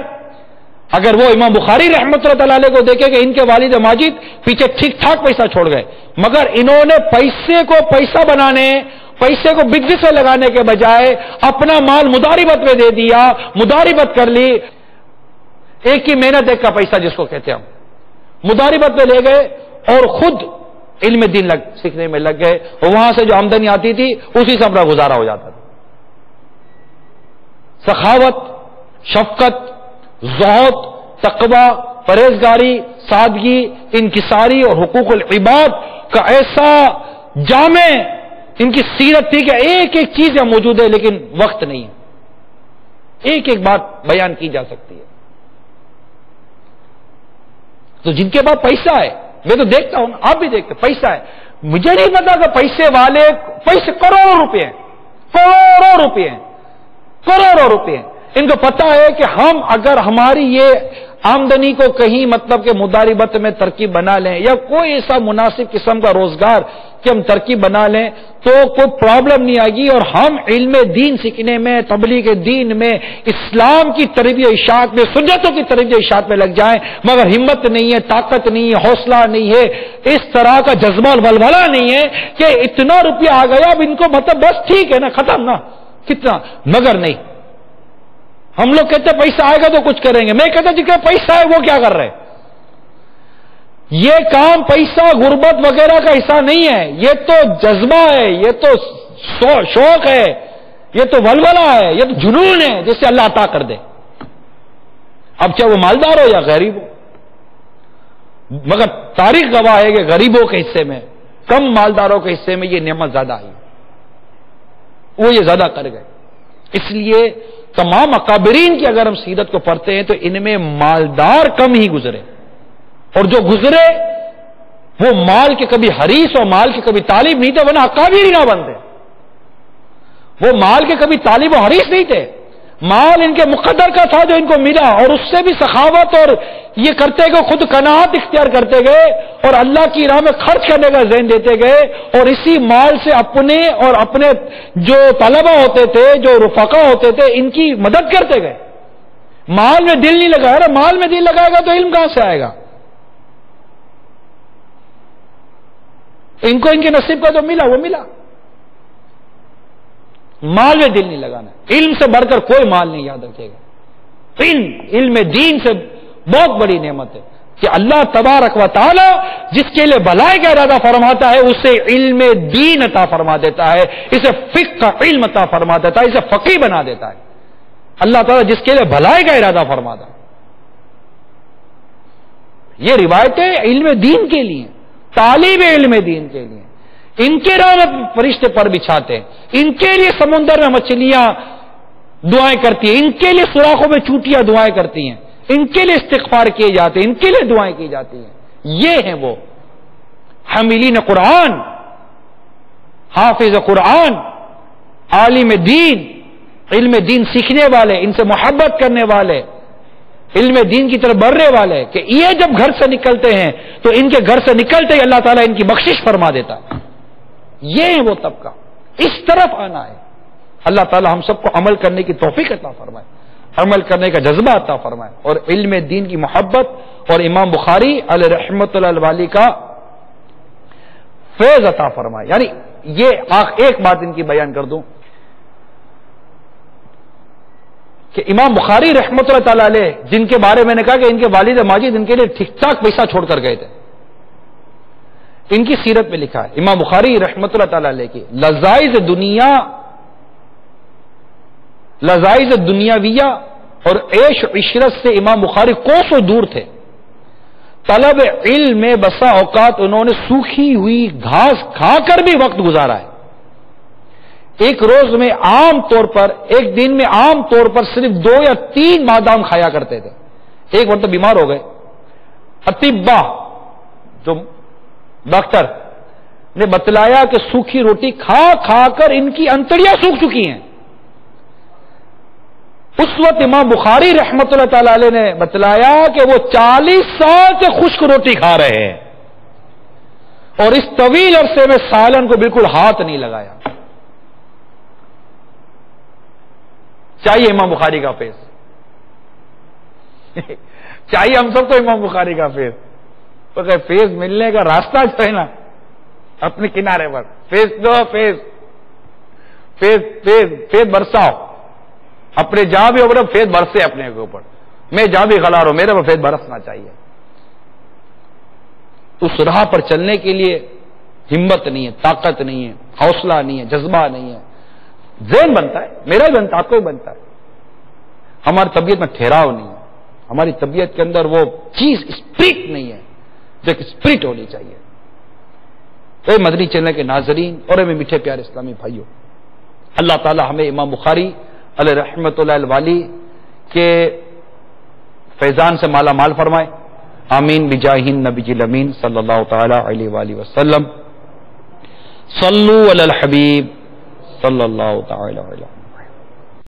اگر وہ امام بخاری رحمۃ اللہ تعالی علیہ کو دیکھے کہ ان کے والد ماجد پیچھے ٹھیک ٹھاک پیسہ چھوڑ گئے، مگر انہوں نے پیسے کو پیسہ بنانے، پیسے کو بزنس میں لگانے کے بجائے اپنا مال مداربت میں دے دیا، مداربت کر لی. ایک ہی محنت ایک کا پیسہ جس کو کہتے ہیں ہم، مداربت میں لے گئے اور خود علم دین سیکھنے میں لگ گئے، اور وہاں سے جو آمدنی آتی تھی اسی سے اپنا گزارا ہو جاتا تھا. سخاوت، شفقت، زہد، تقوی، پرہیزگاری، سادگی، انکساری اور حقوق العباد کا ایسا جامع ان کی سیرت تھی کہ ایک ایک چیز یہاں موجود ہے، لیکن وقت نہیں ہے، ایک ایک بات بیان کی جا سکتی ہے. تو جن کے پاس پیسہ ہے، میں تو دیکھتا ہوں، آپ بھی دیکھتے، پیسہ ہے، مجھے نہیں پتا کہ پیسے والے پیسے کروڑوں روپے ہیں، کروڑوں روپے ہیں، کروڑوں روپے ہیں۔ ان کو پتا ہے کہ ہم اگر ہماری یہ آمدنی کو کہیں مطلب کہ مداربت میں ترکیب بنا لیں یا کوئی ایسا مناسب قسم کا روزگار کہ ہم ترکیب بنا لیں تو کوئی پرابلم نہیں آئے گی، اور ہم علم دین سیکھنے میں، تبلیغ دین میں، اسلام کی تربیت اشاعت میں، سنتوں کی تربیت اشاعت میں لگ جائیں، مگر ہمت نہیں ہے، طاقت نہیں ہے، حوصلہ نہیں ہے، اس طرح کا جذبہ ولولہ نہیں ہے کہ اتنا روپیہ آ گیا اب ان کو مطلب بس ٹھیک ہے نا، ختم نا، کتنا، مگر نہیں۔ ہم لوگ کہتے ہیں پیسہ آئے گا تو کچھ کریں گے، میں کہتا جن کا پیسہ ہے وہ کیا کر رہے ہیں؟ یہ کام پیسہ غربت وغیرہ کا حصہ نہیں ہے، یہ تو جذبہ ہے، یہ تو شوق ہے، یہ تو ولولہ ہے، یہ تو جنون ہے جسے اللہ عطا کر دے، اب چاہے وہ مالدار ہو یا غریب ہو۔ مگر تاریخ گواہ ہے کہ غریبوں کے حصے میں، کم مالداروں کے حصے میں یہ نعمت زیادہ آئی، وہ یہ زیادہ کر گئے۔ اس لیے تمام اکابرین کی اگر ہم سیرت کو پڑھتے ہیں تو ان میں مالدار کم ہی گزرے، اور جو گزرے وہ مال کے کبھی حریص اور مال کے کبھی طالب نہیں تھے، ورنہ اکابر ہی نہ بنتے۔ وہ مال کے کبھی طالب و حریص نہیں تھے، مال ان کے مقدر کا تھا جو ان کو ملا، اور اس سے بھی سخاوت اور یہ کرتے گئے، خود قناعت اختیار کرتے گئے اور اللہ کی راہ میں خرچ کرنے کا ذہن دیتے گئے، اور اسی مال سے اپنے اور اپنے جو طلبہ ہوتے تھے، جو رفقا ہوتے تھے، ان کی مدد کرتے گئے۔ مال میں دل نہیں لگایا، مال میں دل لگائے گا تو علم کہاں سے آئے گا؟ ان کو ان کے نصیب کا جو ملا وہ ملا، مال میں دل نہیں لگانا۔ علم سے بڑھ کر کوئی مال نہیں، یاد رکھیے گا۔ علم دین سے بہت بڑی نعمت ہے کہ اللہ تبارک و تعالی جس کے لیے بھلائی کا ارادہ فرماتا ہے اسے علم دین عطا فرما دیتا ہے، اسے فقہ کا علم عطا فرما دیتا ہے، اسے فقیہ بنا دیتا ہے۔ اللہ تعالیٰ جس کے لیے بھلائی کا ارادہ فرماتا ہے۔ یہ روایتیں علم دین کے لیے، طالب علم دین کے لیے، ان کے راہ میں فرشتے پر بچھاتے ہیں، ان کے لیے سمندر میں مچھلیاں دعائیں کرتی ہیں، ان کے لیے سوراخوں میں چوٹیاں دعائیں کرتی ہیں، ان کے لیے استغفار کیے جاتے ہیں، ان کے لیے دعائیں کی جاتی ہیں۔ یہ ہیں وہ حاملین قرآن، حافظ قرآن، عالم دین، علم دین سیکھنے والے، ان سے محبت کرنے والے، علم دین کی طرف بڑھنے والے، کہ یہ جب گھر سے نکلتے ہیں تو ان کے گھر سے نکلتے ہی اللہ تعالیٰ ان کی بخشش فرما دیتا ہے۔ یہ ہے وہ طبقہ، اس طرف آنا ہے۔ اللہ تعالیٰ ہم سب کو عمل کرنے کی توفیق عطا فرمائے، عمل کرنے کا جذبہ عطا فرمائے، اور علم دین کی محبت اور امام بخاری علیہ رحمت اللہ علیہ کا فیض عطا فرمائے۔ یعنی یہ ایک بات ان کی بیان کر دوں کہ امام بخاری رحمت اللہ تعالی علیہ، جن کے بارے میں نے کہا کہ ان کے والد ماجد ان کے لیے ٹھیک ٹھاک پیسہ چھوڑ کر گئے تھے، ان کی سیرت میں لکھا ہے امام بخاری رحمت اللہ تعالی علیہ کی لذائذ دنیاویہ اور عیش و عشرت سے امام بخاری کوسوں دور تھے۔ طلب علم میں بسا اوقات انہوں نے سوکھی ہوئی گھاس کھا کر بھی وقت گزارا ہے۔ ایک روز میں ایک دن میں عام طور پر صرف 2 یا 3 بادام کھایا کرتے تھے۔ ایک وقت بیمار ہو گئے، اطباء جو ڈاکٹر نے بتلایا کہ سوکھی روٹی کھا کھا کر ان کی انتڑیاں سوکھ چکی ہیں۔ اس وقت امام بخاری رحمت اللہ تعالی علیہ نے بتلایا کہ وہ 40 سال سے خشک روٹی کھا رہے ہیں، اور اس طویل عرصے میں سالن کو بالکل ہاتھ نہیں لگایا۔ چاہیے امام بخاری کا فیض، چاہیے ہم سب کو امام بخاری کا فیض۔ تو کہ فیض ملنے کا راستہ جو ہے نا اپنے کنارے پر، فیض دو، فیض برساؤ، اپنے جہاں بھی اوپر فیض برسے اپنے کے اوپر، میں جہاں بھی غلار ہوں میرے پر فیض برسنا چاہیے۔ اس راہ پر چلنے کے لیے ہمت نہیں ہے، طاقت نہیں ہے، حوصلہ نہیں ہے، جذبہ نہیں ہے، ذہن بنتا ہے، میرا بھی بنتا ہے، آپ کو بھی بنتا ہے، ہماری طبیعت میں ٹھہراؤ نہیں ہے، ہماری طبیعت کے اندر وہ چیز اسپرٹ نہیں ہے جو ایک اسپرٹ ہونی چاہیے۔ اے مدنی چینل کے ناظرین اور اے میٹھے پیارے اسلامی بھائیوں، اللہ تعالی ہمیں امام بخاری علیہ رحمت اللہ الوالی کے فیضان سے مالا مال فرمائے، آمین بجاہ النبی الامین صلی اللہ تعالی علیہ وآلہ وسلم۔ صلو علی الحبیب صلی اللہ تعالی علیہ